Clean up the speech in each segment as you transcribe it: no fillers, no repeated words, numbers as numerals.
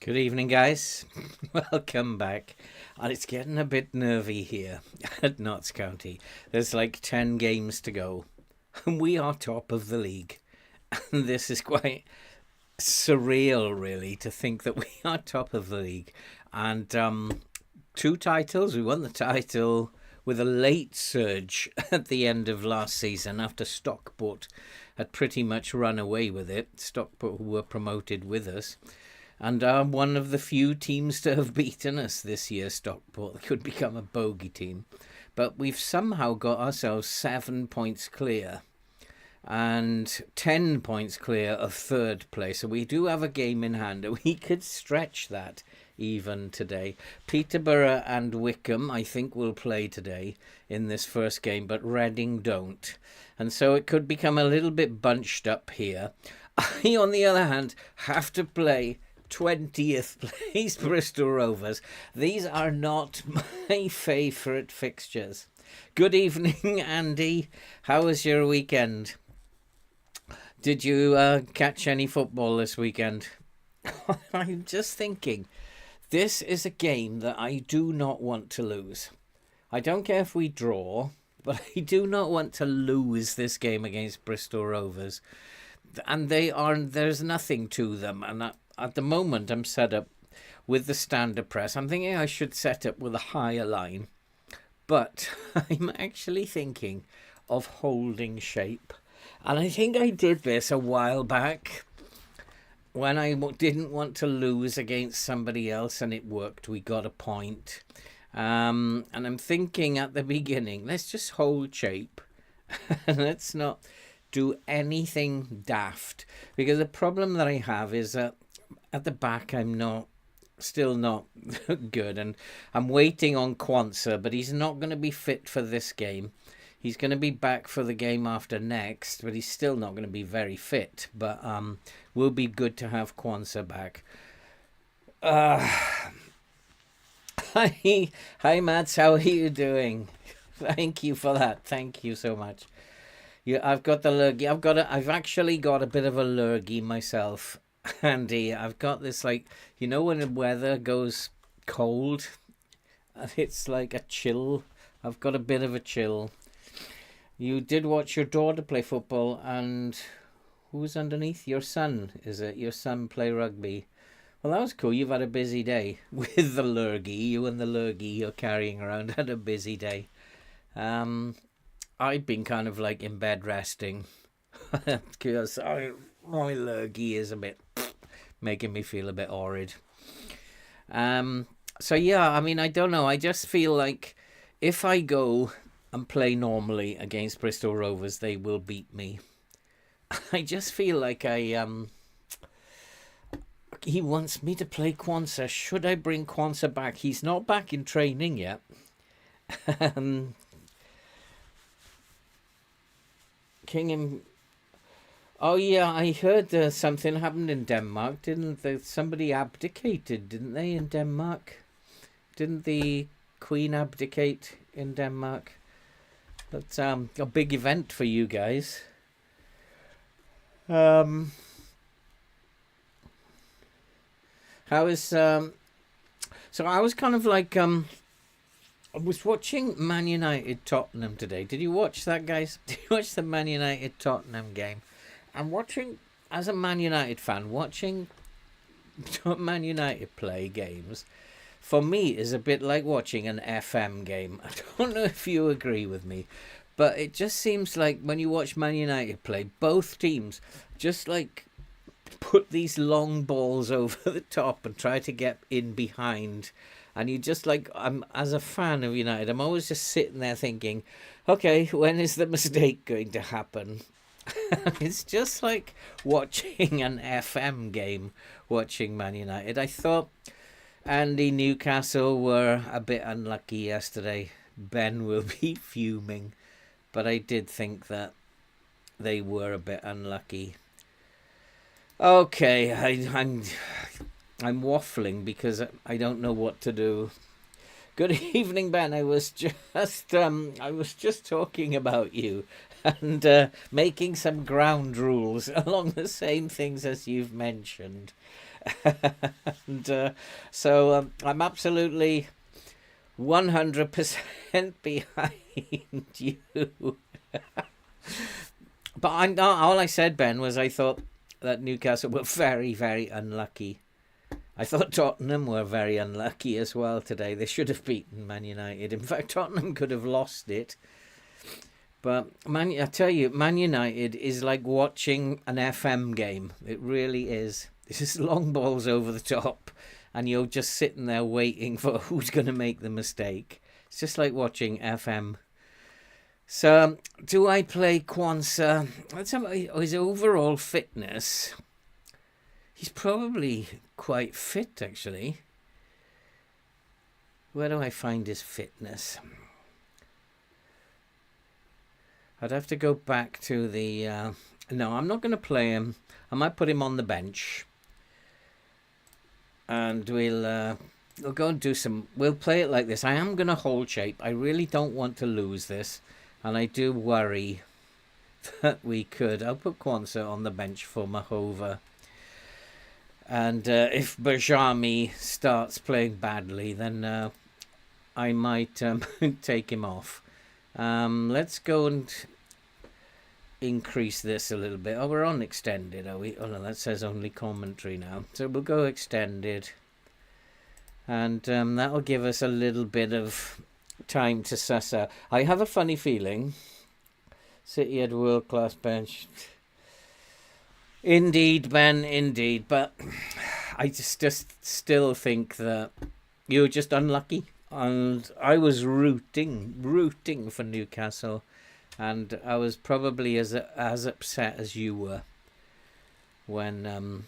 Good evening, guys. Welcome back. And it's getting a bit nervy here at Notts County. There's like 10 games to go, and we are top of the league. And this is quite surreal, really, to think that we are top of the league. And two titles. We won the title with a late surge at the end of last season after Stockport had pretty much run away with it. Stockport were promoted with us. And are one of the few teams to have beaten us this year, Stockport. They could become a bogey team. But we've somehow got ourselves 7 points clear and 10 points clear of third place. So we do have a game in hand. We could stretch that even today. Peterborough and Wickham, I think, will play today in this first game, but Reading don't. And so it could become a little bit bunched up here. I, on the other hand, have to play 20th place Bristol Rovers. These are not my favourite fixtures. Good evening, Andy. How was your weekend? Did you catch any football this weekend? I'm just thinking, this is a game that I do not want to lose. I don't care if we draw, but I do not want to lose this game against Bristol Rovers. And there's nothing to them, and at the moment, I'm set up with the standard press. I'm thinking I should set up with a higher line. But I'm actually thinking of holding shape. And I think I did this a while back when I didn't want to lose against somebody else, and it worked. We got a point. And I'm thinking at the beginning, let's just hold shape. And let's not do anything daft. Because the problem that I have is that at the back, I'm still not good, and I'm waiting on Quansah, but he's not going to be fit for this game. He's going to be back for the game after next, but he's still not going to be very fit. But will be good to have Quansah back. Hi, Mads. How are you doing? Thank you for that. Thank you so much. Yeah, I've got the lurgy. I've actually got a bit of a lurgy myself. Andy, I've got this, like, you know when the weather goes cold, it's like a chill. I've got a bit of a chill. You did watch your daughter play football, and who's underneath? Your son, is it? Your son play rugby. Well, that was cool. You've had a busy day with the lurgy. You and the lurgy you're carrying around had a busy day. I've been kind of like in bed resting because my lurgy is a bit making me feel a bit horrid. So yeah, I mean, I don't know. I just feel like if I go and play normally against Bristol Rovers, they will beat me. I just feel like he wants me to play Quansah. Should I bring Quansah back? He's not back in training yet. Kingham. Oh yeah, I heard something happened in Denmark, didn't they? Somebody abdicated, didn't they, in Denmark? Didn't the Queen abdicate in Denmark? That's a big event for you guys. How is so I was kind of like I was watching Man United Tottenham today. Did you watch that, guys? Did you watch the Man United Tottenham game? And watching, as a Man United fan, watching Man United play games, for me, is a bit like watching an FM game. I don't know if you agree with me, but it just seems like when you watch Man United play, both teams just like put these long balls over the top and try to get in behind. And you just like, as a fan of United, I'm always just sitting there thinking, okay, when is the mistake going to happen? It's just like watching an FM game, watching Man United. I thought Andy Newcastle were a bit unlucky yesterday. Ben will be fuming, but I did think that they were a bit unlucky. Okay, I'm waffling because I don't know what to do. Good evening, Ben. I was just talking about you and making some ground rules along the same things as you've mentioned. And so I'm absolutely 100% behind you. But I'm not, all I said, Ben, was I thought that Newcastle were very, very unlucky. I thought Tottenham were very unlucky as well today. They should have beaten Man United. In fact, Tottenham could have lost it. But I tell you, Man United is like watching an FM game. It really is. It's just long balls over the top, and you're just sitting there waiting for who's going to make the mistake. It's just like watching FM. So, do I play Kwanzaa? His overall fitness. He's probably quite fit, actually. Where do I find his fitness? I'd have to go back to the... no, I'm not going to play him. I might put him on the bench. And we'll go and do some... We'll play it like this. I am going to hold shape. I really don't want to lose this. And I do worry that we could. I'll put Kwanzaa on the bench for Mahova. And if Bajami starts playing badly, then I might take him off. Let's go and increase this a little bit. Oh, we're on extended, are we? Oh no, that says only commentary now. So we'll go extended. And that'll give us a little bit of time to suss out. I have a funny feeling City had world-class bench. Indeed, Ben, indeed. But I just still think that you were just unlucky. And I was rooting for Newcastle. And I was probably as upset as you were when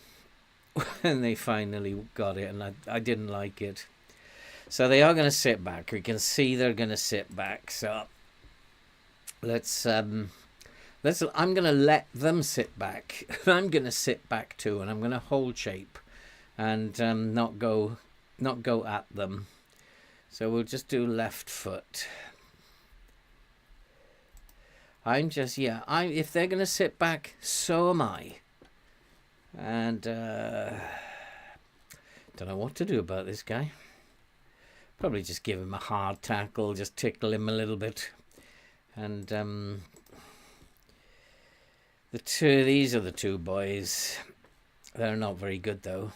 when they finally got it. And I didn't like it. So they are going to sit back. We can see they're going to sit back. So I'm going to let them sit back. I'm going to sit back too, and I'm going to hold shape and not go at them. So we'll just do left foot. If they're going to sit back, so am I. And don't know what to do about this guy. Probably just give him a hard tackle, just tickle him a little bit. And these are the two boys. They're not very good though.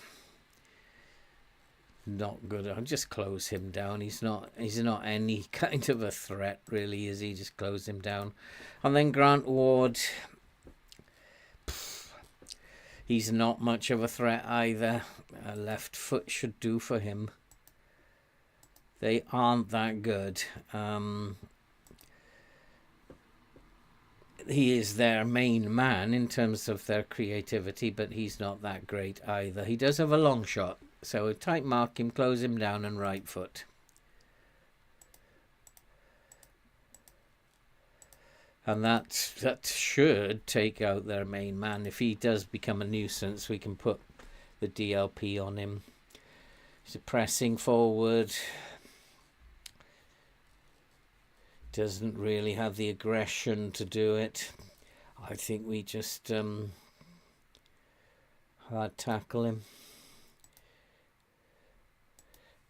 Not good. I'll just close him down. He's not any kind of a threat really, is he? Just close him down. And then Grant Ward, he's not much of a threat either. A left foot should do for him. They aren't that good. He is their main man in terms of their creativity, but he's not that great either. He does have a long shot, so tight mark him, close him down, and right foot. And that should take out their main man. If he does become a nuisance, we can put the DLP on him. He's pressing forward. Doesn't really have the aggression to do it. I think we just hard tackle him.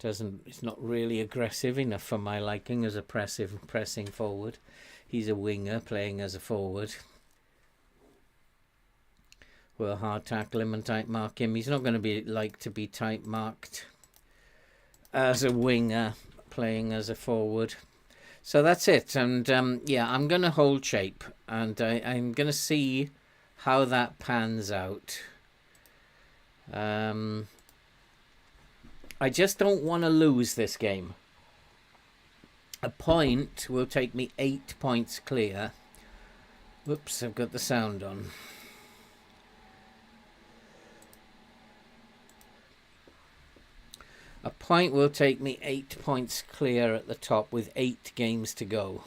It's not really aggressive enough for my liking as a pressing forward. He's a winger playing as a forward. We'll hard tackle him and tight mark him. He's not going to be tight marked as a winger playing as a forward. So that's it, and I'm going to hold shape, and I'm going to see how that pans out. I just don't want to lose this game. A point will take me 8 points clear. Whoops, I've got the sound on. A point will take me 8 points clear at the top with 8 games to go.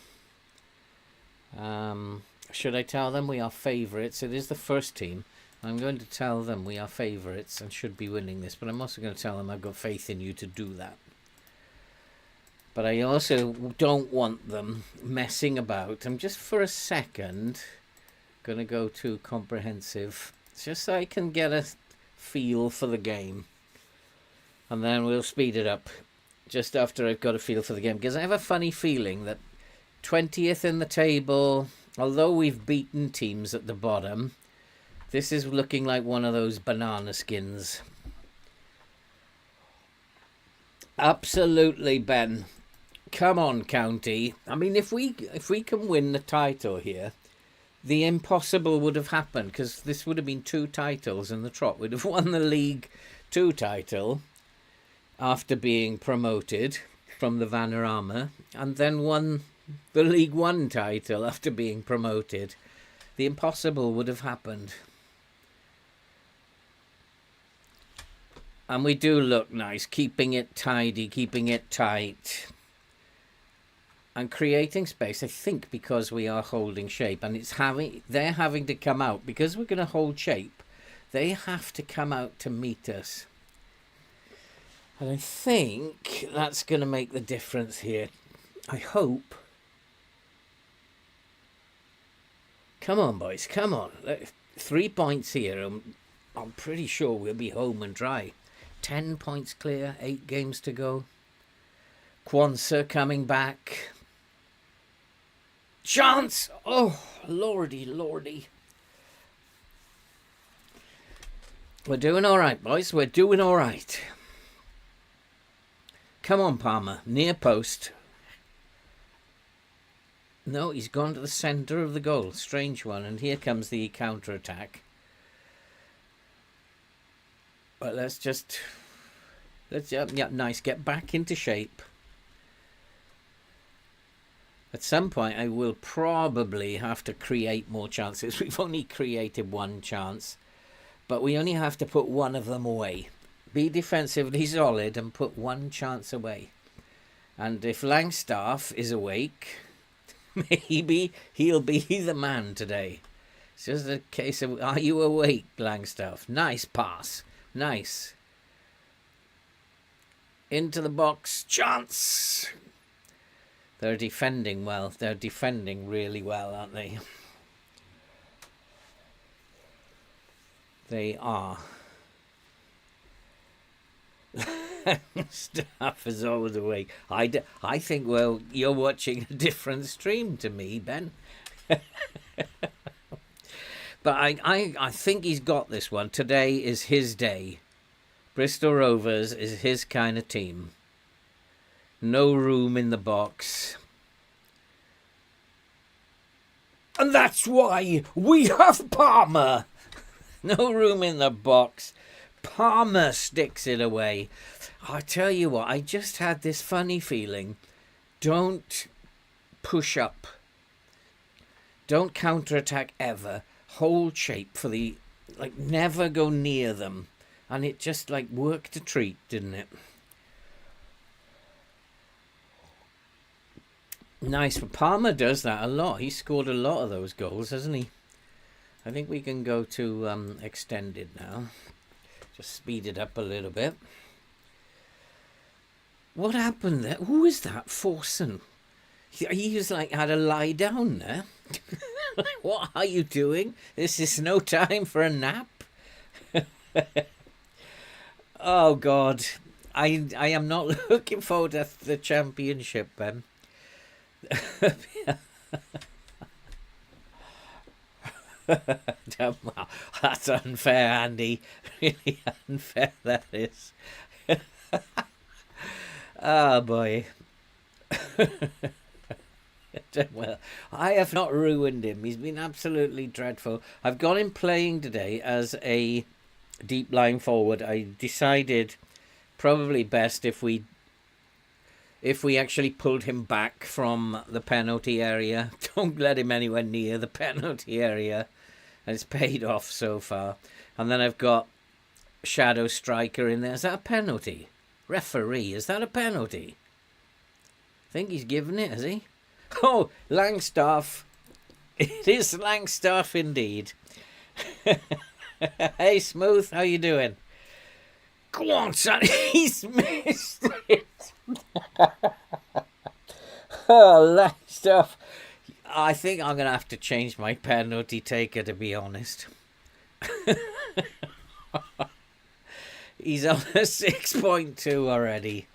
Should I tell them we are favourites? It is the first team. I'm going to tell them we are favourites and should be winning this. But I'm also going to tell them I've got faith in you to do that. But I also don't want them messing about. I'm just for a second going to go to comprehensive. Just so I can get a feel for the game. And then we'll speed it up just after I've got a feel for the game. Because I have a funny feeling that 20th in the table, although we've beaten teams at the bottom, this is looking like one of those banana skins. Absolutely, Ben. Come on, County. I mean, if we can win the title here, the impossible would have happened, because this would have been 2 titles in the trot. We'd have won the League 2 title after being promoted from the Vanarama, and then won the League 1 title after being promoted. The impossible would have happened. And we do look nice, keeping it tidy, keeping it tight, and creating space, I think, because we are holding shape. And they're having to come out, because we're going to hold shape, they have to come out to meet us. And I think that's going to make the difference here. I hope. Come on, boys, come on. 3 points here, and I'm pretty sure we'll be home and dry. 10 points clear, 8 games to go. Kwanzaa coming back. Chance! Oh, lordy, lordy. We're doing all right, boys. We're doing all right. Come on, Palmer. Near post. No, he's gone to the centre of the goal. Strange one. And here comes the counter-attack. But let's yeah, nice, get back into shape. At some point, I will probably have to create more chances. We've only created 1 chance, but we only have to put 1 of them away. Be defensively solid and put 1 chance away. And if Langstaff is awake, maybe he'll be the man today. It's just a case of, are you awake, Langstaff? Nice pass. Nice. Into the box. Chance! They're defending well. They're defending really well, aren't they? They are. Staff is always awake. I think, well, you're watching a different stream to me, Ben. But I think he's got this one. Today is his day. Bristol Rovers is his kind of team. No room in the box. And that's why we have Palmer. No room in the box. Palmer sticks it away. I tell you what, I just had this funny feeling. Don't push up. Don't counterattack ever. Hold shape for the, never go near them. And it just, worked a treat, didn't it? Nice. But Palmer does that a lot. He scored a lot of those goals, hasn't he? I think we can go to extended now. Just speed it up a little bit. What happened there? Who is that? Forson. He was had a lie down there. What are you doing? This is no time for a nap. Oh, God. I am not looking forward to the championship, Ben. That's unfair, Andy. Really unfair, that is. Oh, boy. Well, I have not ruined him. He's been absolutely dreadful. I've got him playing today as a deep line forward. I decided probably best if we actually pulled him back from the penalty area. Don't let him anywhere near the penalty area. And it's paid off so far. And then I've got Shadow Striker in there. Is that a penalty? Referee, is that a penalty? I think he's given it, has he? Oh, Langstaff. It is Langstaff indeed. Hey, Smooth, how you doing? Go on, son. He's missed it. Oh, Langstaff. I think I'm going to have to change my penalty taker, to be honest. He's on a 6.2 already.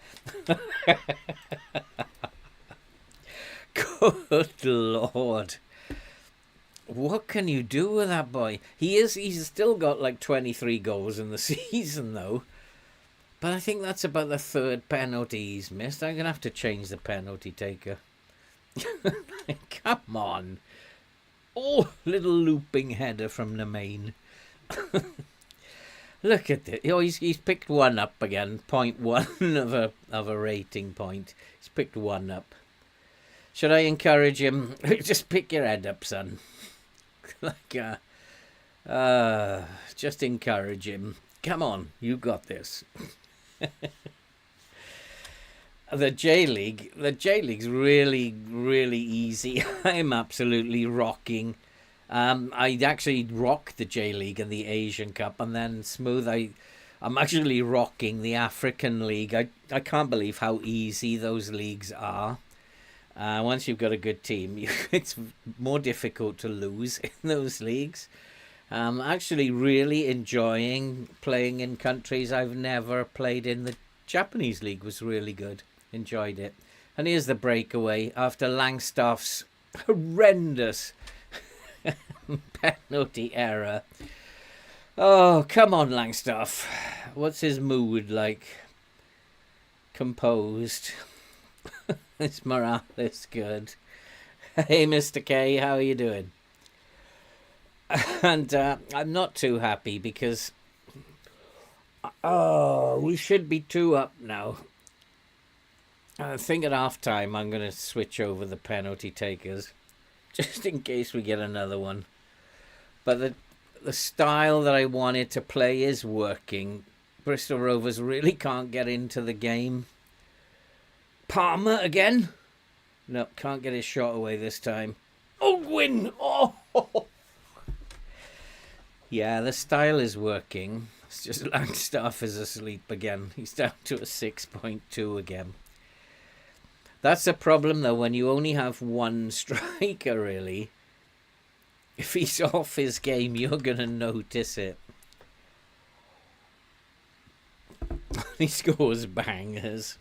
Good Lord. What can you do with that boy? He's still got like 23 goals in the season though. But I think that's about the third penalty he's missed. I'm going to have to change the penalty taker. Come on. Oh, little looping header from the main. Look at it. Oh, he's picked one up again. 0.1 of a rating point. He's picked one up. Should I encourage him? Just pick your head up, son. Just encourage him. Come on, you got this. The J-League's really, really easy. I'm absolutely rocking. I actually rocked the J-League and the Asian Cup, and then Smooth, I'm actually rocking the African League. I can't believe how easy those leagues are. Once you've got a good team, it's more difficult to lose in those leagues. Actually really enjoying playing in countries I've never played in. The Japanese league was really good. Enjoyed it. And here's the breakaway after Langstaff's horrendous penalty error. Oh, come on, Langstaff. What's his mood like? Composed. Is Morales good? Hey, Mr. K, how are you doing? And I'm not too happy because we should be 2 up now. I think at half time I'm going to switch over the penalty takers just in case we get another one. But the style that I wanted to play is working. Bristol Rovers really can't get into the game. Palmer again? No, can't get his shot away this time. Oh, win! Oh! Yeah, the style is working. It's just Langstaff is asleep again. He's down to a 6.2 again. That's a problem, though, when you only have one striker, really. If he's off his game, you're going to notice it. He scores bangers.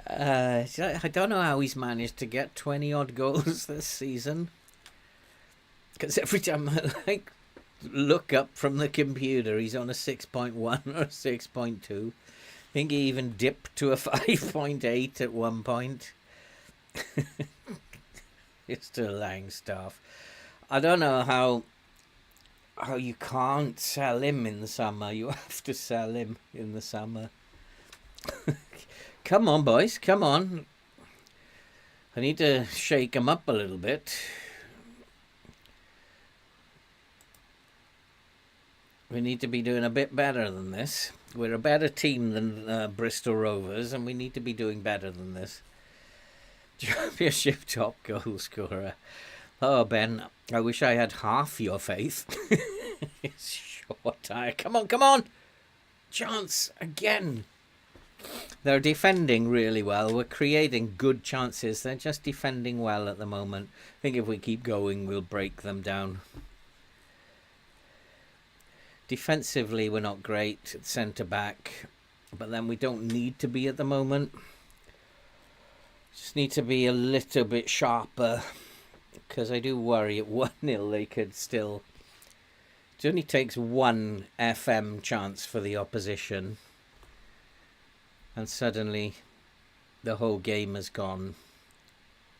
I don't know how he's managed to get 20-odd goals this season. Because every time I look up from the computer, he's on a 6.1 or a 6.2. I think he even dipped to a 5.8 at one point. It's to Langstaff. I don't know how you can't sell him in the summer. You have to sell him in the summer. Come on, boys. Come on. I need to shake him up a little bit. We need to be doing a bit better than this. We're a better team than Bristol Rovers, and we need to be doing better than this. Championship top goal scorer. Oh, Ben, I wish I had half your faith. It's short tire. Come on, come on. Chance again. They're defending really well. We're creating good chances. They're just defending well at the moment. I think if we keep going, we'll break them down. Defensively, we're not great at centre-back, but then we don't need to be at the moment. Just need to be a little bit sharper, because I do worry at 1-0 they could still... It only takes one FM chance for the opposition, and suddenly the whole game has gone.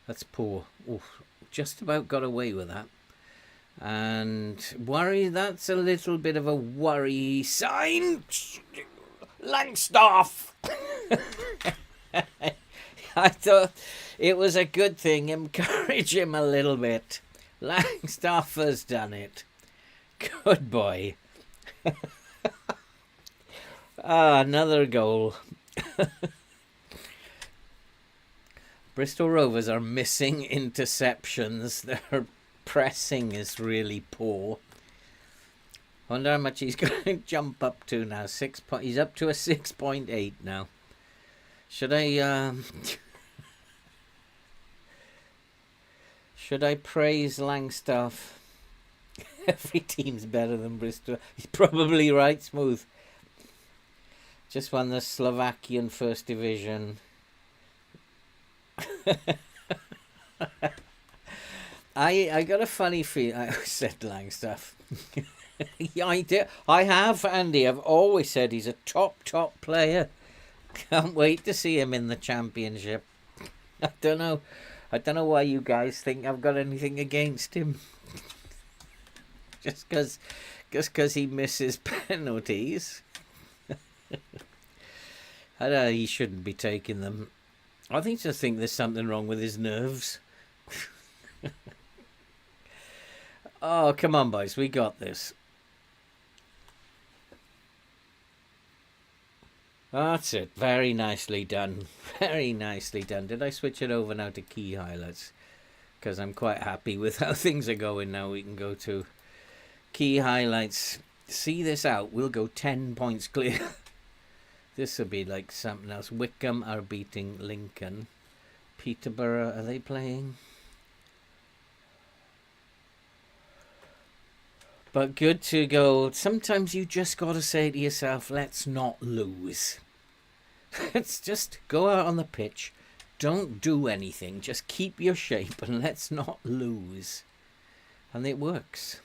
That's poor. Oof, just about got away with that. And worry, that's a little bit of a worry sign. Langstaff! I thought it was a good thing. Encourage him a little bit. Langstaff has done it. Good boy. Another goal. Bristol Rovers are missing interceptions. Their pressing is really poor. Wonder how much he's going to jump up to now. He's up to a 6.8 now. Should I should I praise Langstaff? Every team's better than Bristol. He's probably right, Smooth. Just won the Slovakian First Division. I got a funny feeling. I said Langstaff. Yeah, I did. I have, Andy. I've always said he's a top player. Can't wait to see him in the championship. I don't know why you guys think I've got anything against him. Just because he misses penalties. I know he shouldn't be taking them. I just think there's something wrong with his nerves. Oh, come on, boys. We got this. That's it. Very nicely done. Very nicely done. Did I switch it over now to key highlights? Because I'm quite happy with how things are going now. We can go to key highlights. See this out. We'll go 10 points clear. This will be like something else. Wickham are beating Lincoln. Peterborough, are they playing? But good to go. Sometimes you just got to say to yourself, let's not lose. Let's just go out on the pitch. Don't do anything. Just keep your shape and let's not lose. And it works.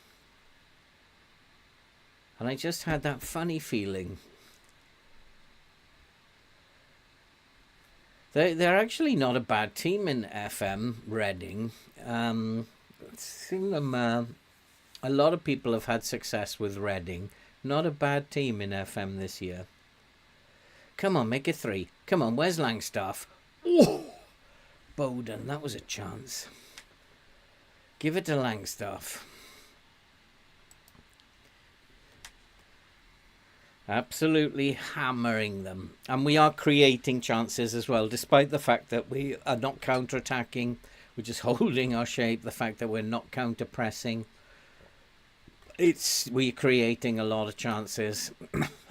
And I just had that funny feeling. They're actually not a bad team in FM, Reading. Seeing them, a lot of people have had success with Reading. Not a bad team in FM this year. Come on, make it 3. Come on, where's Langstaff? Oh! Bowden, that was a chance. Give it to Langstaff. Absolutely hammering them. And we are creating chances as well, despite the fact that we are not counter-attacking. We're just holding our shape. The fact that we're not counter-pressing. We're creating a lot of chances.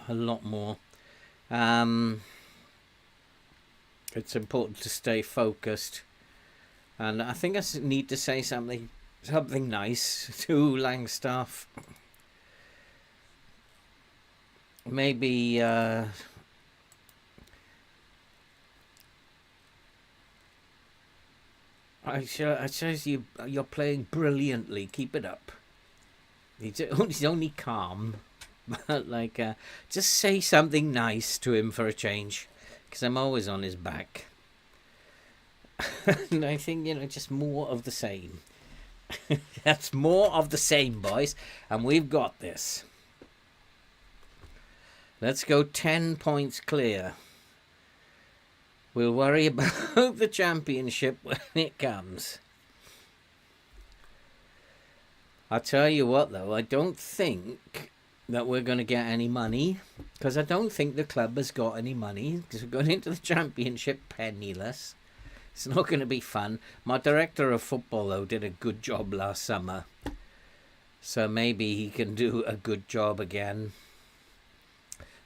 A lot more. It's important to stay focused. And I think I need to say something nice to Langstaff. Maybe I says you're playing brilliantly. Keep it up. He's only calm, but like just say something nice to him for a change, because I'm always on his back. And I think just more of the same. That's more of the same, boys, and we've got this. Let's go 10 points clear. We'll worry about the championship when it comes. I'll tell you what, though, I don't think that we're going to get any money, because I don't think the club has got any money, because we're going into the championship penniless. It's not going to be fun. My director of football, though, did a good job last summer. So maybe he can do a good job again.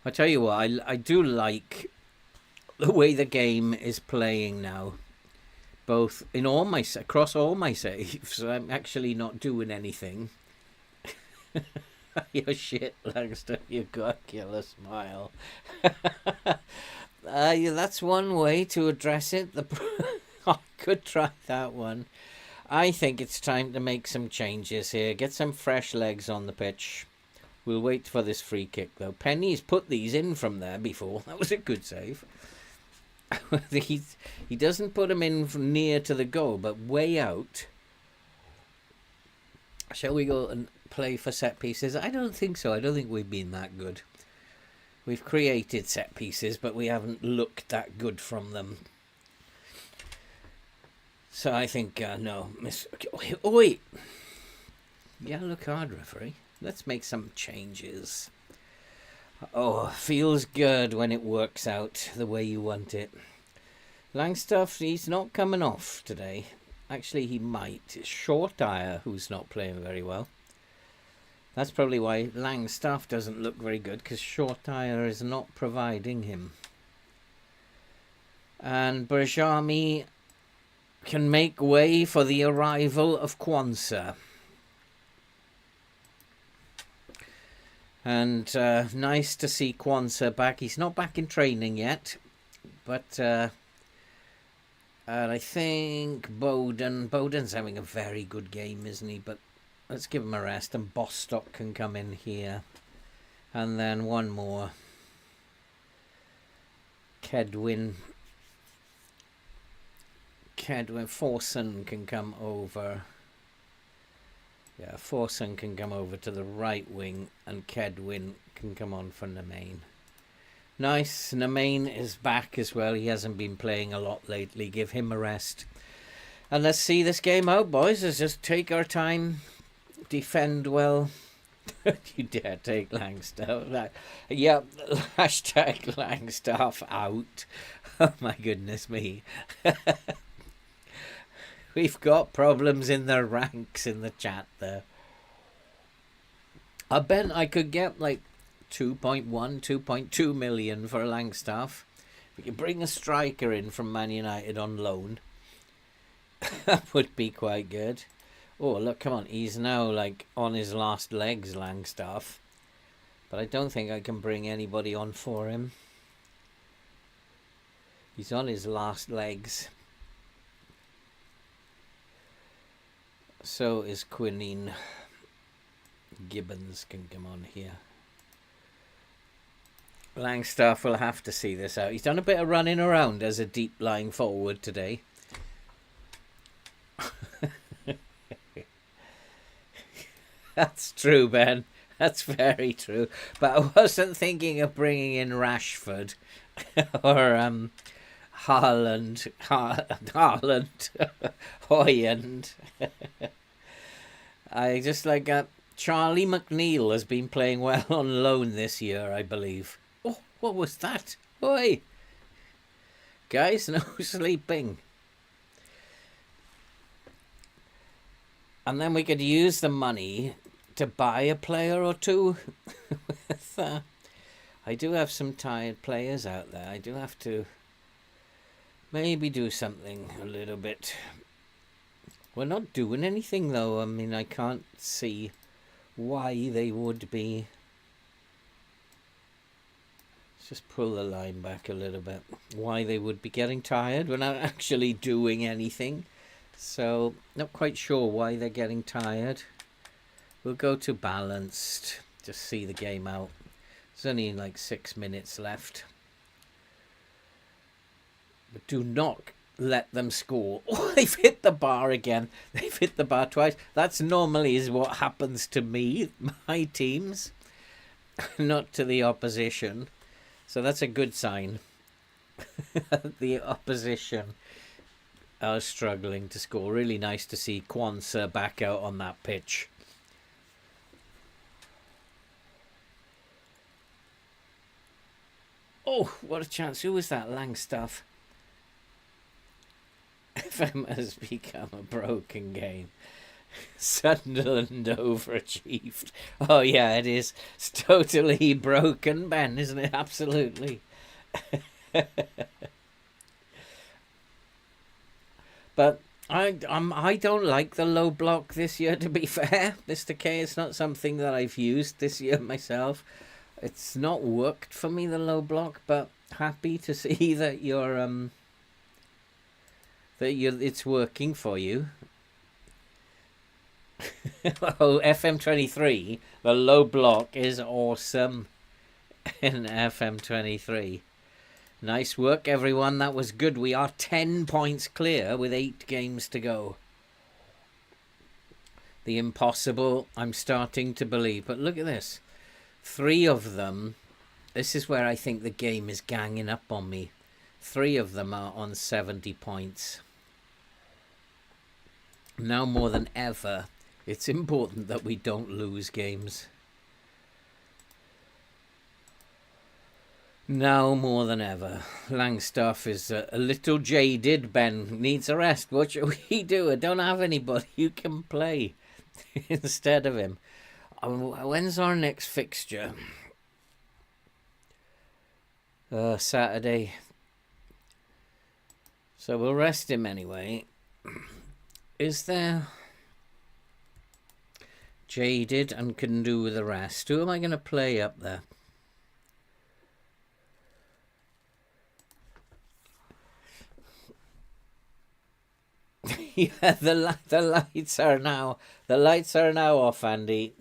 I tell you what, I do like the way the game is playing now. Both in across all my saves, I'm actually not doing anything. You're shit, Langster. You've got a killer smile. That's one way to address it. I could try that one. I think it's time to make some changes here. Get some fresh legs on the pitch. We'll wait for this free kick, though. Penny's put these in from there before. That was a good save. He doesn't put them in from near to the goal, but way out. Shall we go and play for set pieces? I don't think so. I don't think we've been that good. We've created set pieces, but we haven't looked that good from them. So I think, no. Wait. Yellow card, referee. Let's make some changes. Oh, feels good when it works out the way you want it. Langstaff, he's not coming off today. Actually, he might. It's Shortire who's not playing very well. That's probably why Langstaff doesn't look very good, because Shortire is not providing him. And Berjami can make way for the arrival of Kwanzaa. And nice to see Kwanzaa back. He's not back in training yet, but and I think Bowden's having a very good game, isn't he? But let's give him a rest, and Bostock can come in here. And then one more. Kedwin, Forson can come over. Yeah, Forson can come over to the right wing, and Kedwin can come on for Nemain. Nice, Nemain is back as well. He hasn't been playing a lot lately. Give him a rest. And let's see this game out, boys. Let's just take our time, defend well. You dare take Langstaff. Yeah, hashtag Langstaff out. Oh my goodness me. We've got problems in the ranks in the chat there. I bet I could get like 2.1, 2.2 million for Langstaff. We could bring a striker in from Man United on loan. That would be quite good. Oh, look, come on. He's now like on his last legs, Langstaff. But I don't think I can bring anybody on for him. He's on his last legs. So is Quinine. Gibbons can come on here. Langstaff will have to see this out. He's done a bit of running around as a deep lying forward today. That's true, Ben. That's very true. But I wasn't thinking of bringing in Rashford or Haaland, Hoyland. I just like Charlie McNeil has been playing well on loan this year, I believe. Oh, what was that? Oi! Guys, no sleeping. And then we could use the money to buy a player or two. I do have some tired players out there. I do have to maybe do something a little bit. We're not doing anything though. I mean, I can't see why they would be. Let's just pull the line back a little bit. Why they would be getting tired. We're not actually doing anything. So, not quite sure why they're getting tired. We'll go to balanced. Just see the game out. There's only like 6 minutes left. But do not let them score. Oh, they've hit the bar again. They've hit the bar twice. That's normally is what happens to me, my teams, not to the opposition. So that's a good sign. The opposition are struggling to score. Really nice to see Kwanzaa back out on that pitch. Oh, what a chance. Who was that? Langstaff. FM has become a broken game. Sunderland overachieved. Oh, yeah, it is. It's totally broken, Ben, isn't it? Absolutely. But I don't like the low block this year, to be fair, Mr. K. It's not something that I've used this year myself. It's not worked for me, the low block, but happy to see that it's working for you. Oh, FM23, the low block is awesome in FM23. Nice work, everyone. That was good. We are 10 points clear with 8 games to go. The impossible, I'm starting to believe. But look at this. 3 of them, this is where I think the game is ganging up on me. 3 of them are on 70 points. Now more than ever, it's important that we don't lose games. Now more than ever. Langstaff is a little jaded. Ben needs a rest. What should we do? I don't have anybody who can play instead of him. When's our next fixture? Saturday. So we'll rest him anyway. Is there... Jaded and can do with the rest. Who am I going to play up there? Yeah, the lights are now off, Andy.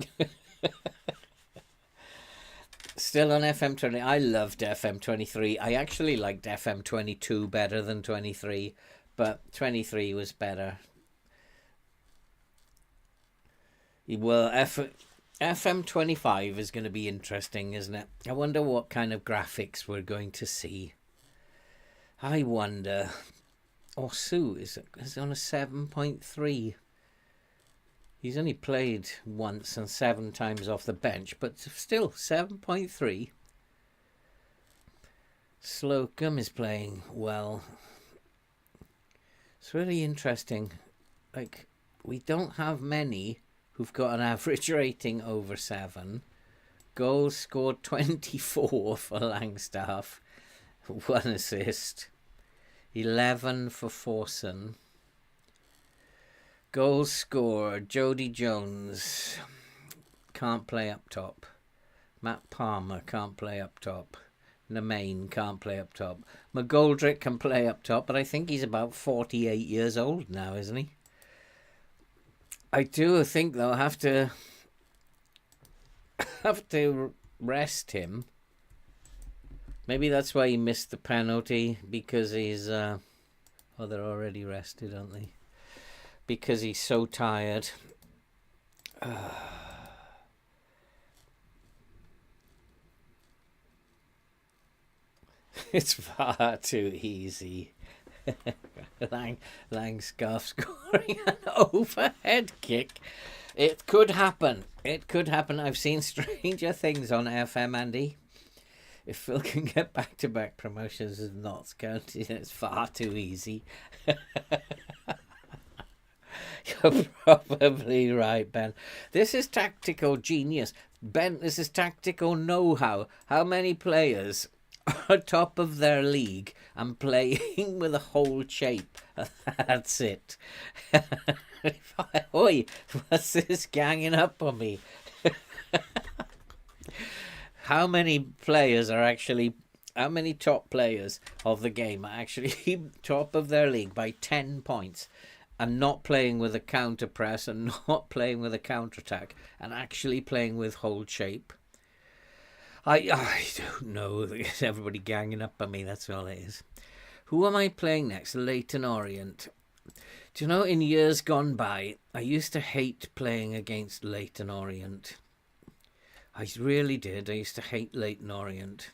Still on FM20. I loved FM23. I actually liked FM22 better than 23, but 23 was better. Well, FM25 is going to be interesting, isn't it? I wonder what kind of graphics we're going to see. I wonder. Oh, Sue is on a 7.3. He's only played once and 7 times off the bench, but still 7.3. Slocum is playing well. It's really interesting. Like, we don't have many who've got an average rating over 7. Goals scored 24 for Langstaff. 1 assist. 11 for Forson. Goals scored. Jody Jones can't play up top. Matt Palmer can't play up top. Nemain can't play up top. McGoldrick can play up top, but I think he's about 48 years old now, isn't he? I do think they'll have to rest him. Maybe that's why he missed the penalty, because he's they're already rested, aren't they? Because he's so tired. It's far too easy. Langscarf scoring an overhead kick. It could happen. It could happen. I've seen stranger things on FM, Andy. If Phil can get back-to-back promotions with Notts County, it's far too easy. You're probably right, Ben. This is tactical genius. Ben, this is tactical know-how. How many players are top of their league and playing with a whole shape? That's it. Oi, what's this ganging up on me? How many top players of the game are actually top of their league by 10 points and not playing with a counter press and not playing with a counter attack and actually playing with hold shape? I don't know. It's everybody ganging up on me. That's all it is. Who am I playing next? Leyton Orient. Do you know, in years gone by, I used to hate playing against Leyton Orient. I really did. I used to hate Leyton Orient.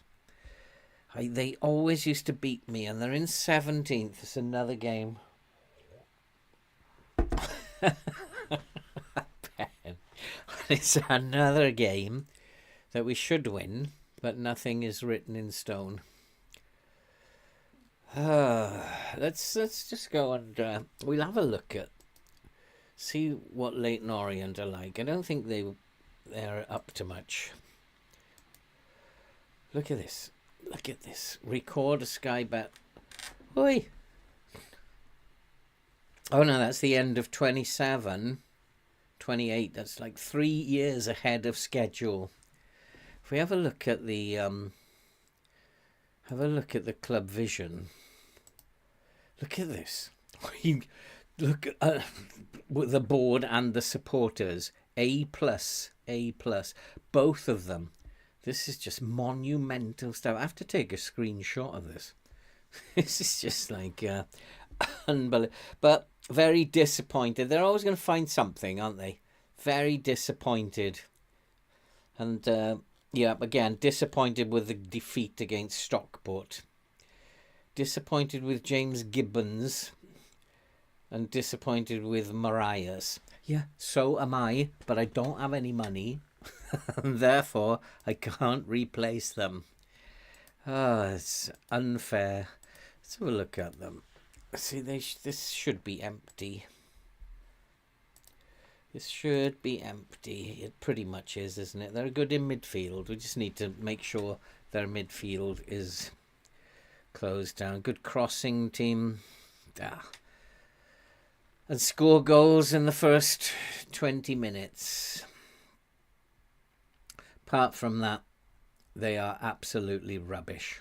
They always used to beat me, and they're in 17th. It's another game. It's another game that we should win, but nothing is written in stone. Let's just go and we'll have a look at, see what Leyton Orient are like. I don't think they're up to much. Look at this. Look at this. Record a Sky Bet. Oi. Oh no, that's the end of 27. 28. That's like 3 years ahead of schedule. If we have a look at the club vision. Look at this. Look at the board and the supporters. A+, both of them. This is just monumental stuff. I have to take a screenshot of this. This is just like unbelievable. But very disappointed. They're always going to find something, aren't they? Very disappointed. And yeah, again, disappointed with the defeat against Stockport. Disappointed with James Gibbons. And disappointed with Mariah's. Yeah, so am I, but I don't have any money. And therefore, I can't replace them. It's unfair. Let's have a look at them. See, this should be empty. This should be empty. It pretty much is, isn't it? They're good in midfield. We just need to make sure their midfield is closed down. Good crossing team. And score goals in the first 20 minutes. Apart from that, they are absolutely rubbish.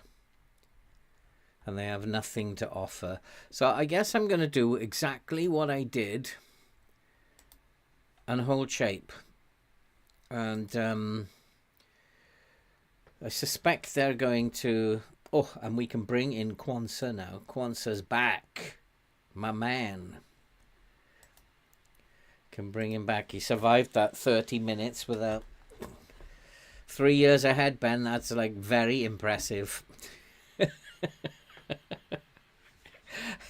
And they have nothing to offer. So I guess I'm going to do exactly what I did and hold shape. And I suspect they're going to... Oh, and we can bring in Kwanzaa now. Kwanzaa's back. My man. Can bring him back. He survived that 30 minutes without... 3 years ahead, Ben. That's like very impressive.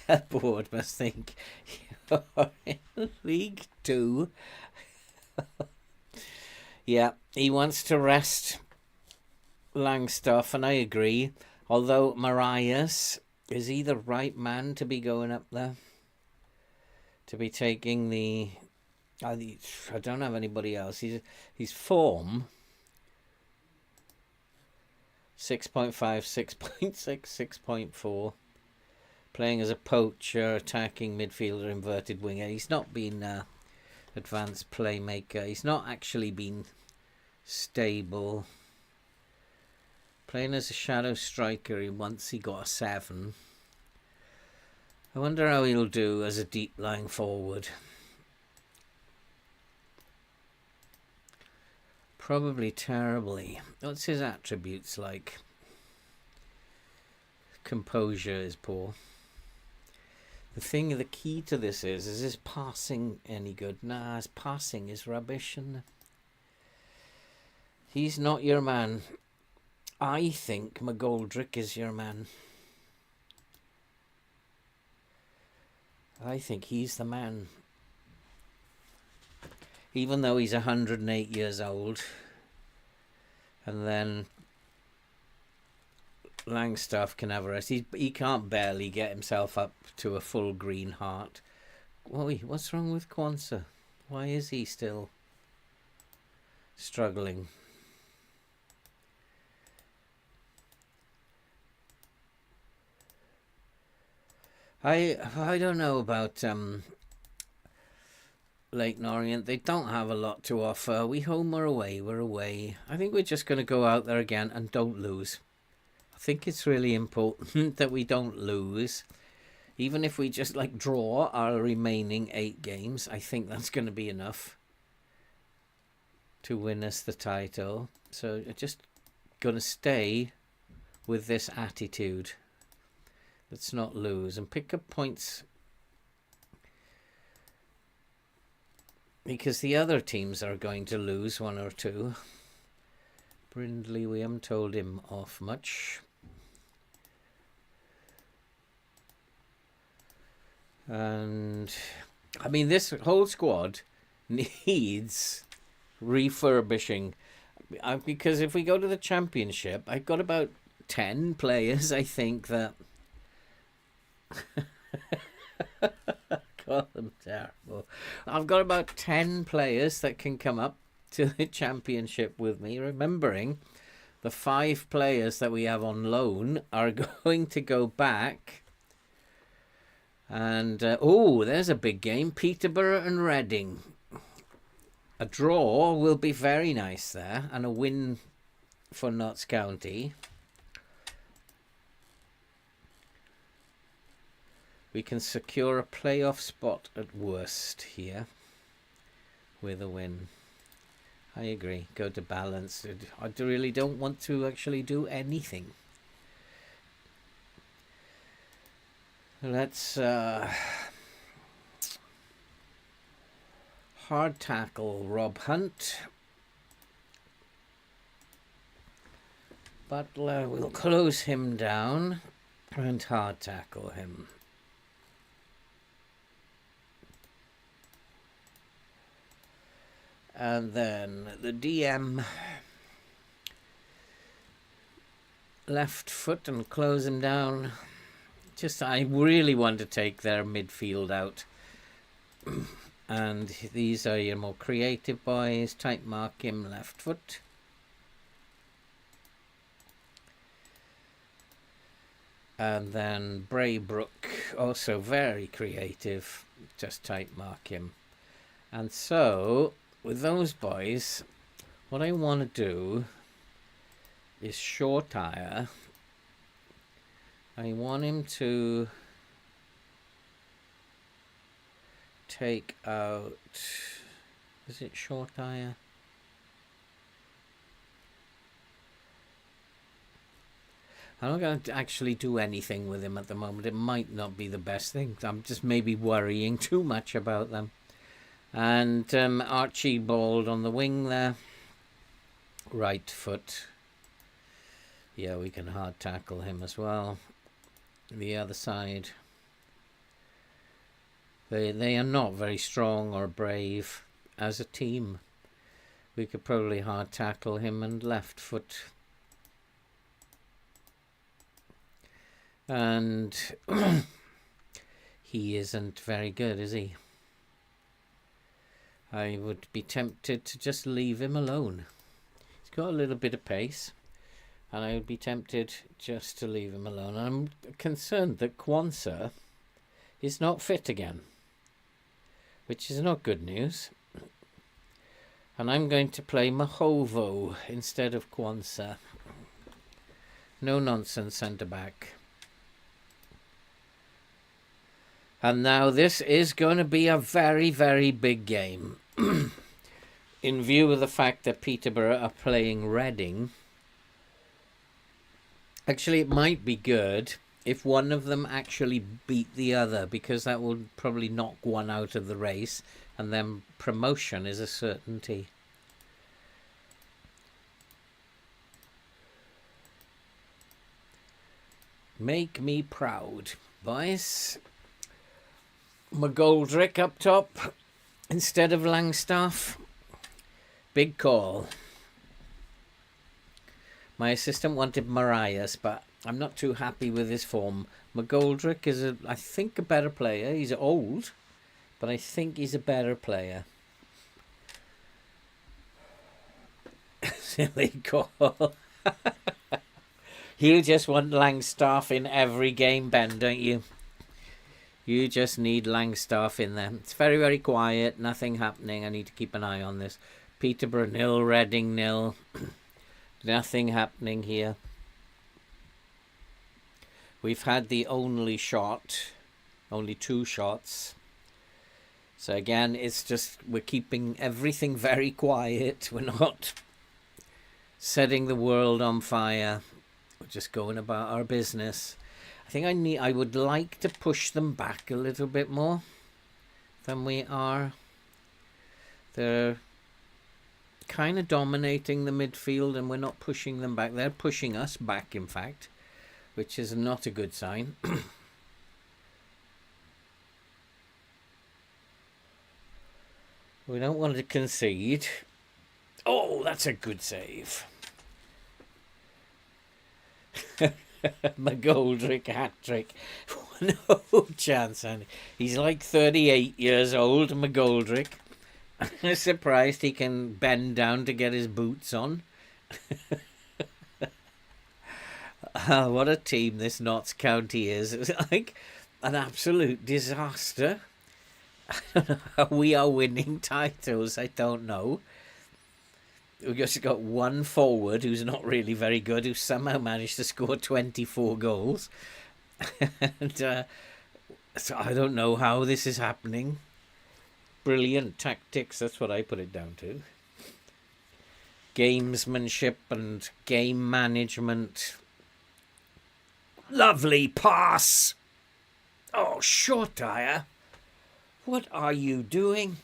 A board must think you're in League 2. Yeah, he wants to rest Langstaff, and I agree. Although Marias, is he the right man to be going up there? To be taking the... I don't have anybody else. He's form 6.5, 6.6, 6.4. Playing as a poacher, attacking midfielder, inverted winger. He's not been advanced playmaker. He's not actually been stable. Playing as a shadow striker, he got a 7. I wonder how he'll do as a deep lying forward. Probably terribly. What's his attributes like? Composure is poor. The key to this is his passing any good? Nah, his passing is rubbish, and he's not your man. I think McGoldrick is your man. I think he's the man. Even though he's 108 years old. And then Langstaff can have a rest. He can't barely get himself up to a full green heart. What's wrong with Kwanzaa? Why is he still struggling? I don't know about Leyton Orient. They don't have a lot to offer. We home or away? We're away. I think we're just going to go out there again and don't lose. I think it's really important that we don't lose. Even if we just draw our remaining 8 games, I think that's going to be enough to win us the title. So just going to stay with this attitude. Let's not lose and pick up points, because the other teams are going to lose 1 or 2. Brindley, we haven't told him off much. And I mean, this whole squad needs refurbishing, because if we go to the championship, I've got about 10 players, I think, that call them terrible. I've got about 10 players that can come up to the championship with me, remembering the 5 players that we have on loan are going to go back. And there's a big game, Peterborough and Reading. A draw will be very nice there, and a win for Notts County. We can secure a playoff spot at worst here with a win. I agree. Go to balance. I really don't want to actually do anything. Let's hard tackle Rob Hunt. Butler, we'll close him down and hard tackle him. And then the DM, left foot and close him down. I really want to take their midfield out. And these are your more creative boys. Type mark him, left foot. And then Braybrook, also very creative. Just type mark him. And so with those boys, What I want to do is short tire. I want him to take out, is it short tire? I'm not going to actually do anything with him at the moment. It might not be the best thing. I'm just maybe worrying too much about them. And Archibald on the wing there. Right foot. Yeah, we can hard tackle him as well. The other side. They are not very strong or brave as a team. We could probably hard tackle him and left foot. And he isn't very good, is he? I would be tempted to just leave him alone. He's got a little bit of pace, and I would be tempted just to leave him alone. I'm concerned that Kwanzaa is not fit again, which is not good news. And I'm going to play Mahovo instead of Kwanzaa. No nonsense centre back. And now this is going to be a very, very big game. In view of the fact that Peterborough are playing Reading. Actually, it might be good if one of them actually beat the other, because that will probably knock one out of the race, and then promotion is a certainty. Make me proud, boys. McGoldrick up top instead of Langstaff. Big call. My assistant wanted Marias, but I'm not too happy with his form. McGoldrick is, I think, a better player. He's old, but I think he's a better player. Silly call. You just want Langstaff in every game, Ben, don't you? You just need Langstaff in there. It's very, very quiet. Nothing happening. I need to keep an eye on this. Peterborough 0, Reading 0. Nothing happening here. We've had the only shot. Only 2 shots. So again, it's just we're keeping everything very quiet. We're not setting the world on fire. We're just going about our business. I think I would like to push them back a little bit more than we are. They're kind of dominating the midfield and we're not pushing them back. They're pushing us back, in fact, which is not a good sign. We don't want to concede. Oh, that's a good save. McGoldrick hat-trick. No chance, Andy. He's like 38 years old, McGoldrick. I'm surprised he can bend down to get his boots on. What a team this Notts County is. It's like an absolute disaster. I don't know how we are winning titles. I don't know. We've just got one forward who's not really very good, who somehow managed to score 24 goals. And so I don't know how this is happening. Brilliant tactics, that's what I put it down to. Gamesmanship and game management. Lovely pass! Oh, short tire. What are you doing?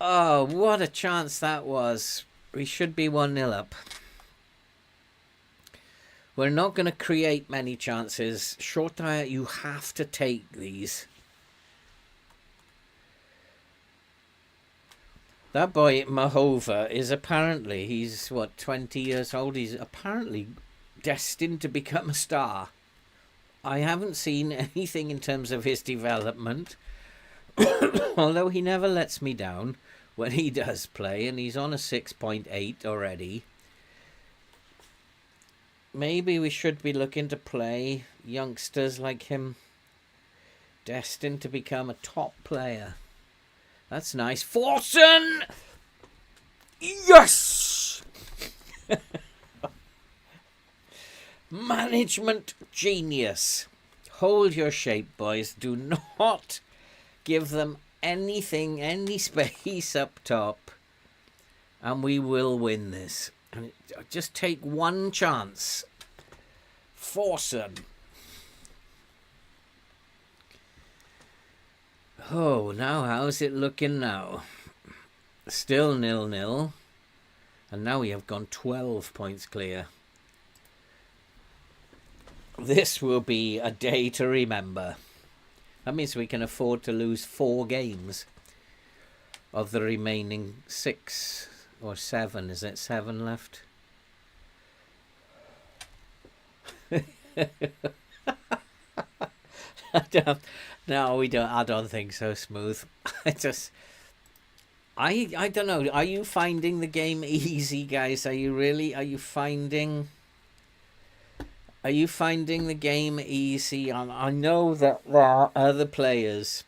Oh, what a chance that was. We should be 1-0 up. We're not going to create many chances. Short tire, you have to take these. That boy, Mahova, is apparently, he's, 20 years old? He's apparently destined to become a star. I haven't seen anything in terms of his development. Although he never lets me down when he does play, and he's on a 6.8 already. Maybe we should be looking to play youngsters like him, destined to become a top player. That's nice. Forsen! Yes! Management genius. Hold your shape, boys. Do not give them anything, any space up top. And we will win this. And just take one chance. Forsen. Oh, now how's it looking now? Still 0-0. And now we have gone 12 points clear. This will be a day to remember. That means we can afford to lose 4 games of the remaining 6 or 7. Is it 7 left? No, we don't. I don't think so, Smooth. I don't know. Are you finding the game easy, guys? Are you finding the game easy? I know that there are other players,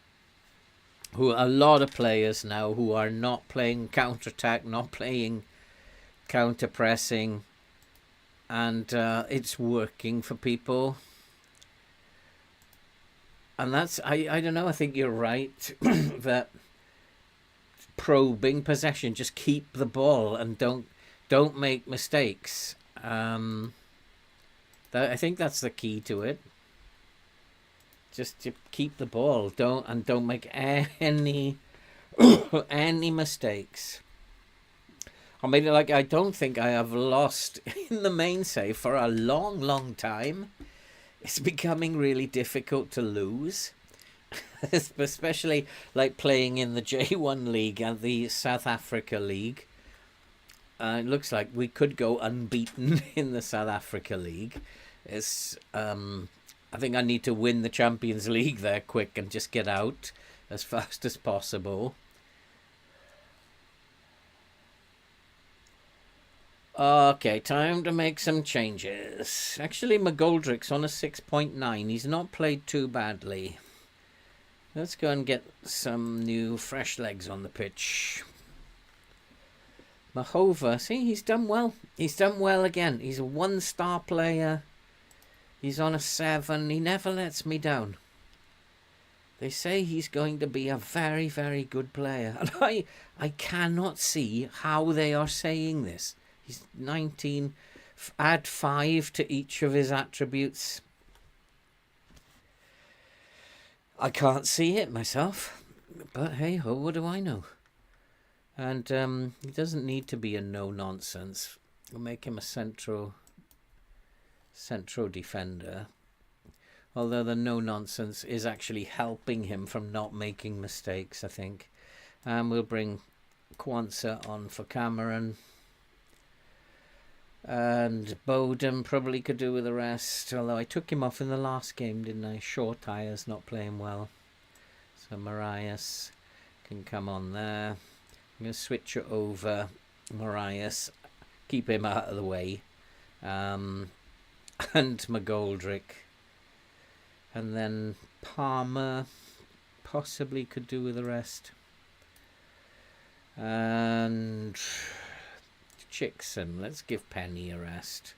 a lot of players now, who are not playing counter-attack, not playing counter-pressing, and it's working for people. And that's, I don't know, I think you're right that probing possession, just keep the ball and don't make mistakes. I think that's the key to it. Just to keep the ball, don't make any any mistakes. I mean, like, I don't think I have lost in the main save for a long time. It's becoming really difficult to lose, especially like playing in the J1 League and the South Africa League. It looks like we could go unbeaten in the South Africa League. I think I need to win the Champions League there quick and just get out as fast as possible. Okay, time to make some changes. Actually, McGoldrick's on a 6.9. He's not played too badly. Let's go and get some new fresh legs on the pitch. Mahova, see, he's done well. He's done well again. He's a 1-star player. He's on a 7. He never lets me down. They say he's going to be a very, very good player. And I cannot see how they are saying this. He's 19. Add 5 to each of his attributes. I can't see it myself. But hey ho, what do I know? And he doesn't need to be a no-nonsense. We'll make him a central defender. Although the no-nonsense is actually helping him from not making mistakes, I think. And we'll bring Kwanzaa on for Cameron. And Bowden probably could do with the rest. Although I took him off in the last game, didn't I? Short Tyre's not playing well. So Marias can come on there. I'm going to switch it over. Marias. Keep him out of the way. And McGoldrick. And then Palmer possibly could do with the rest. And Chickson. Let's give Penny a rest.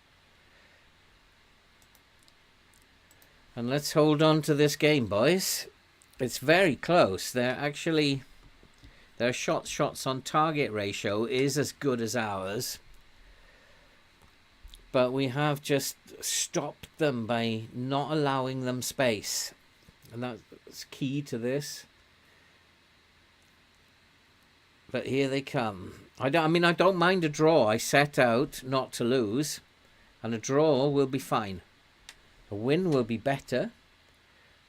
And let's hold on to this game, boys. It's very close. Their shots on target ratio is as good as ours. But we have just stopped them by not allowing them space. And that's key to this. But here they come. I don't mind a draw. I set out not to lose. And a draw will be fine. A win will be better.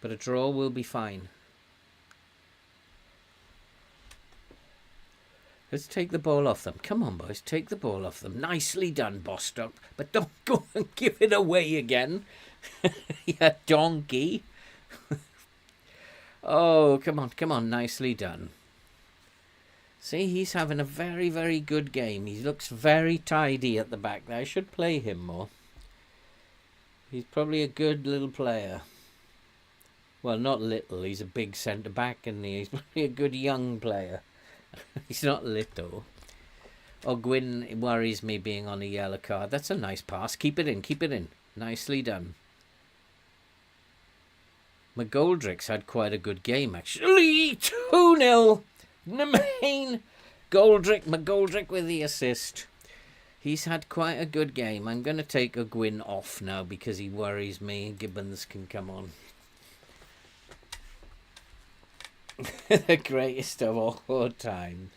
But a draw will be fine. Let's take the ball off them. Come on, boys. Take the ball off them. Nicely done, Bostock. But don't go and give it away again. You donkey. Oh, come on. Come on. Nicely done. See, he's having a very, very good game. He looks very tidy at the back there. I should play him more. He's probably a good little player. Well, not little. He's a big centre-back, and he's probably a good young player. He's not lit though. Oh, Gwyn worries me being on a yellow card. That's a nice pass. Keep it in. Keep it in. Nicely done. McGoldrick's had quite a good game, actually. 2-0. Nemain. McGoldrick with the assist. He's had quite a good game. I'm going to take a Gwyn off now because he worries me. Gibbons can come on. The greatest of all time.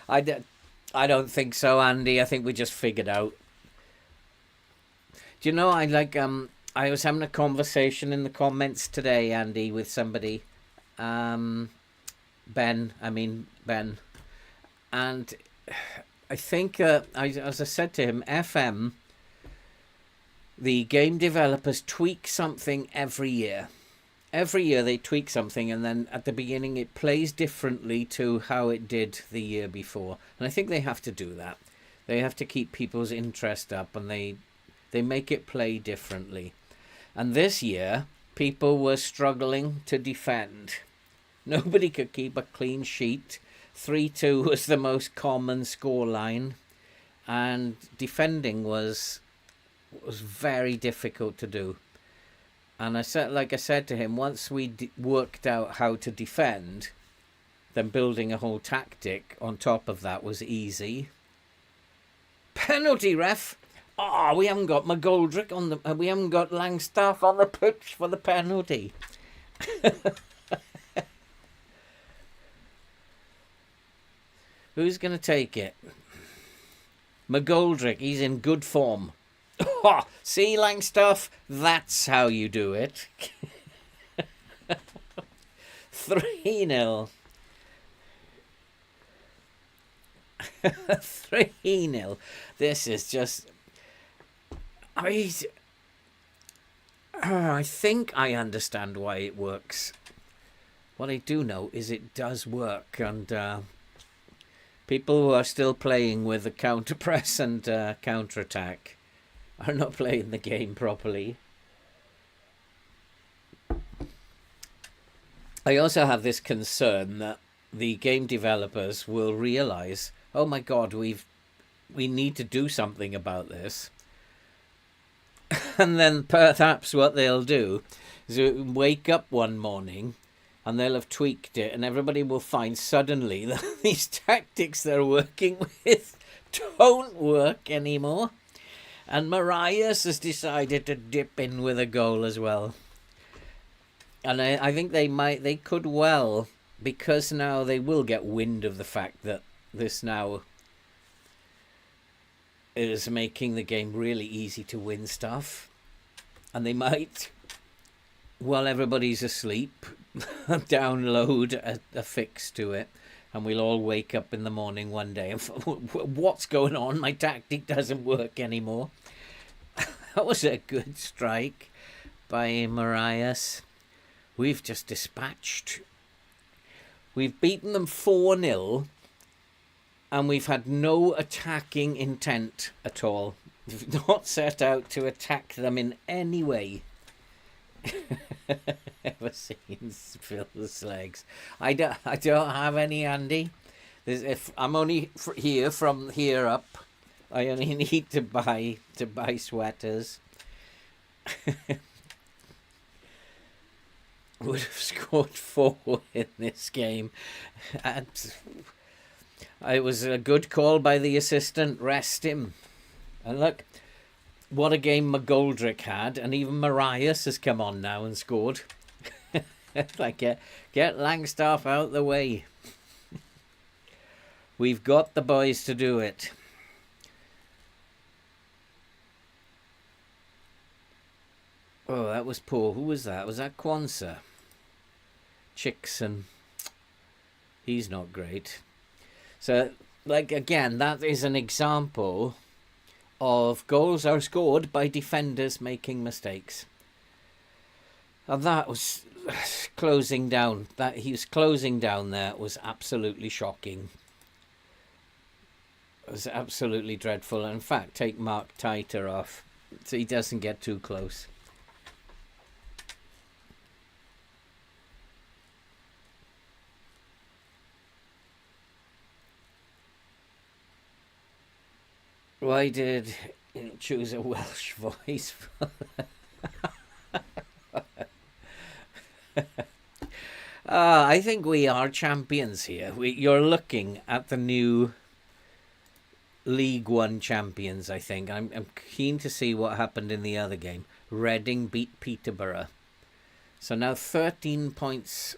I don't think so, Andy. I think we just figured out. Do you know, I was having a conversation in the comments today, Andy, with somebody. Ben. And I think, as I said to him, FM, the game developers tweak something every year. Every year they tweak something, and then at the beginning it plays differently to how it did the year before. And I think they have to do that. They have to keep people's interest up, and they make it play differently. And this year, people were struggling to defend. Nobody could keep a clean sheet. 3-2 was the most common scoreline, and defending was very difficult to do. And I said to him, once we worked out how to defend, then building a whole tactic on top of that was easy. Penalty, ref! Oh, we haven't got McGoldrick on the. We haven't got Langstaff on the pitch for the penalty. Who's going to take it? McGoldrick, he's in good form. See, Langstaff? That's how you do it. 3-0. 3-0. This is just... I think I understand why it works. What I do know is it does work, and people who are still playing with the counter press and counter attack are not playing the game properly. I also have this concern that the game developers will realize, oh my God, we need to do something about this. And then perhaps what they'll do is wake up one morning and they'll have tweaked it, and everybody will find suddenly that these tactics they're working with don't work anymore. And Marias has decided to dip in with a goal as well. And I think they could well, because now they will get wind of the fact that this now is making the game really easy to win stuff. And they might, while everybody's asleep, download a fix to it. And we'll all wake up in the morning one day and what's going on? My tactic doesn't work anymore. That was a good strike by Marias. We've just dispatched. We've beaten them 4-0, and we've had no attacking intent at all. We've not set out to attack them in any way. Ever seen Phil's legs? I don't have any, Andy. If I'm only here from here up, I only need to buy sweaters. Would have scored 4 in this game. And it was a good call by the assistant. Rest him. And look, what a game McGoldrick had, and even Marias has come on now and scored. Like, get Langstaff out the way. We've got the boys to do it. Oh, that was poor. Who was that? Was that Kwanzaa? Chickson. He's not great. So, like, again, that is an example of goals are scored by defenders making mistakes. And that was closing down. That he was closing down there was absolutely shocking. It was absolutely dreadful. In fact, take Mark Titer off so he doesn't get too close. Why did you choose a Welsh voice? I think we are champions here. You're looking at the new League One champions, I think. I'm keen to see what happened in the other game. Reading beat Peterborough. So now 13 points.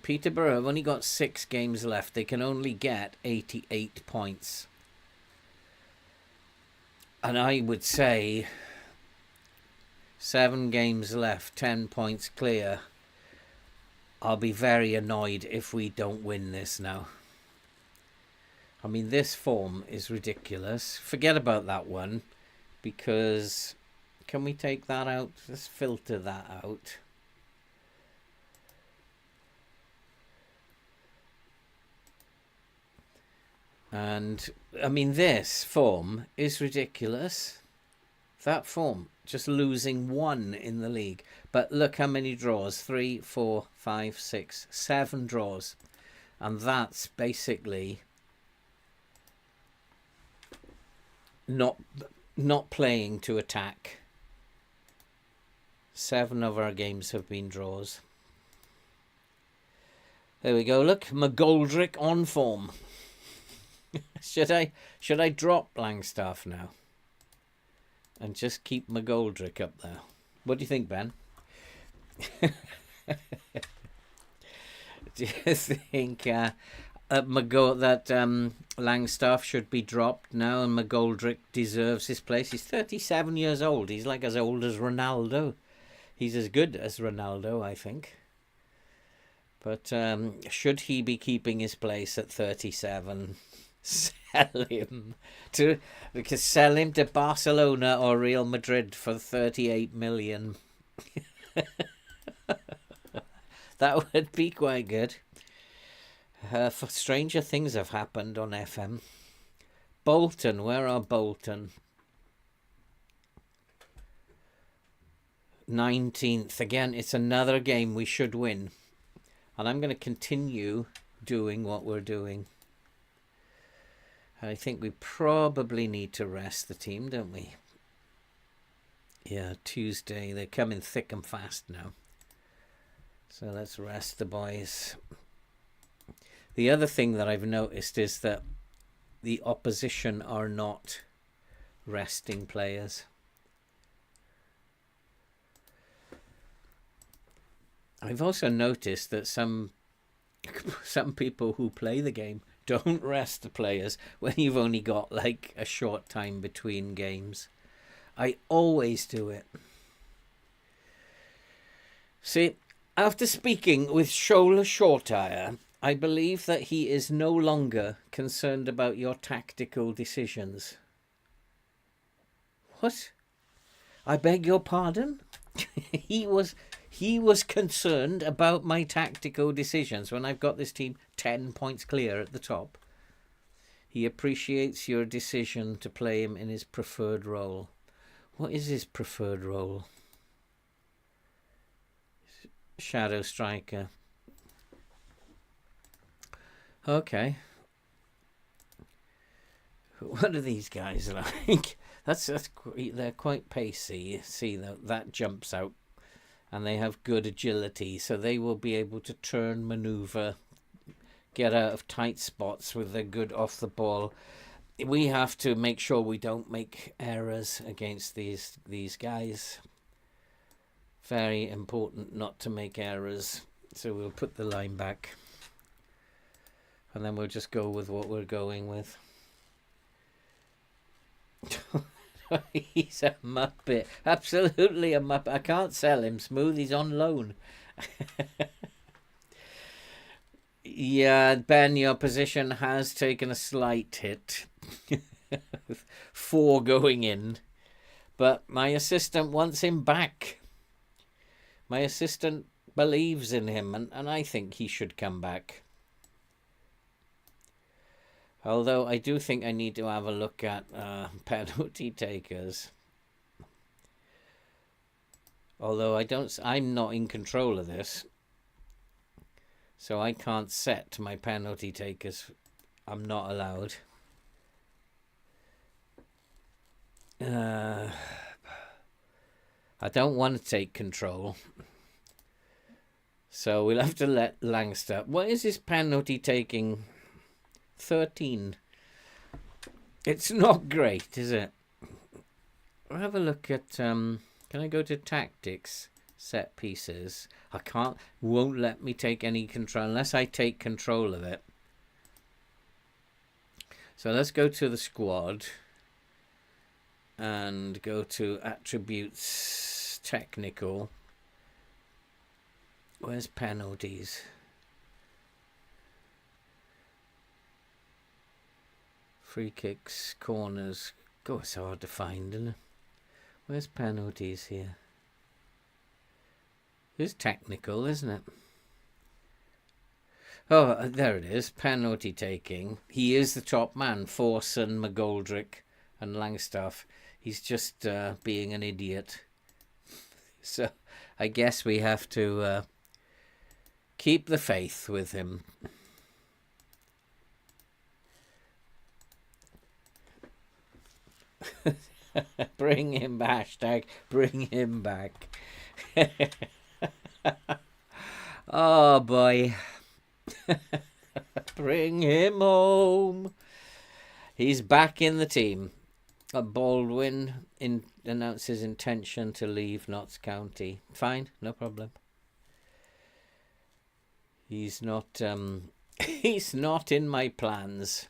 Peterborough have only got 6 games left. They can only get 88 points. And I would say 7 games left, 10 points clear. I'll be very annoyed if we don't win this now. I mean, this form is ridiculous. Forget about that one, because can we take that out? Let's filter that out. And I mean, this form is ridiculous. That form, just losing 1 in the league. But look how many draws. 3, 4, 5, 6, 7 draws. And that's basically not playing to attack. 7 of our games have been draws. There we go. Look, McGoldrick on form. Should I drop Langstaff now and just keep McGoldrick up there? What do you think, Ben? Do you think Langstaff should be dropped now and McGoldrick deserves his place? He's 37 years old. He's like as old as Ronaldo. He's as good as Ronaldo, I think. But should he be keeping his place at 37? Sell him to Barcelona or Real Madrid for 38 million. That would be quite good. For stranger things have happened on FM. Bolton, where are Bolton? 19th. Again, it's another game we should win. And I'm going to continue doing what we're doing. I think we probably need to rest the team, don't we? Yeah, Tuesday. They're coming thick and fast now. So let's rest the boys. The other thing that I've noticed is that the opposition are not resting players. I've also noticed that some people who play the game don't rest the players when you've only got like a short time between games. I always do it. See, after speaking with Shola Shortire, I believe that he is no longer concerned about your tactical decisions. What? I beg your pardon? He was concerned about my tactical decisions when I've got this team 10 points clear at the top. He appreciates your decision to play him in his preferred role. What is his preferred role? Shadow striker. Okay. What are these guys like? They're quite pacey. See, that jumps out. And they have good agility, so they will be able to turn, maneuver, get out of tight spots with their good off the ball. We have to make sure we don't make errors against these guys. Very important not to make errors. So we'll put the line back. And then we'll just go with what we're going with. He's a muppet. Absolutely a muppet. I can't sell him, Smooth. He's on loan. Yeah, Ben, your position has taken a slight hit. 4 going in. But my assistant wants him back. My assistant believes in him, and I think he should come back. Although I do think I need to have a look at penalty takers. Although I'm not in control of this. So I can't set my penalty takers. I'm not allowed. I don't want to take control. So we'll have to let Langster. What is his penalty taking? 13. It's not great, is it? I'll have a look at... can I go to tactics? Set pieces. I can't... Won't let me take any control unless I take control of it. So let's go to the squad. And go to attributes, technical. Where's penalties? Free kicks, corners. God, it's hard to find, isn't it? Where's penalties here? It's technical, isn't it? Oh, there it is. Penalty taking. He is the top man. Forson, McGoldrick and Langstaff. He's just being an idiot. So I guess we have to keep the faith with him. Bring him back. Hashtag bring him back. Oh boy. Bring him home. He's back in the team. Baldwin announces intention to leave Notts County. Fine, no problem. He's not he's not in my plans.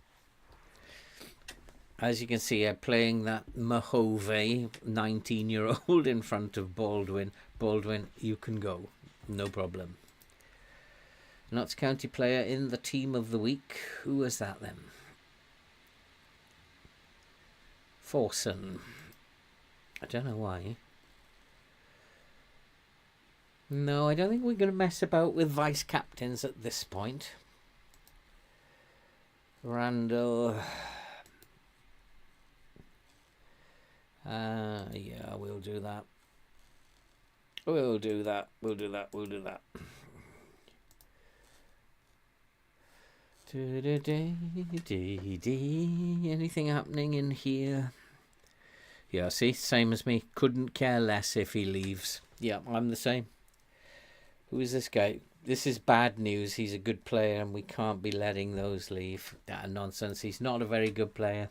As you can see, I'm playing that Mahove 19-year-old in front of Baldwin. Baldwin, you can go. No problem. Notts County player in the team of the week. Who was that then? Forson. I don't know why. No, I don't think we're going to mess about with vice captains at this point. Randall. Yeah, we'll do that. We'll do that. We'll do that. We'll do that. Anything happening in here? Yeah, see, same as me. Couldn't care less if he leaves. Yeah, I'm the same. Who is this guy? This is bad news. He's a good player and we can't be letting those leave. Nonsense. He's not a very good player.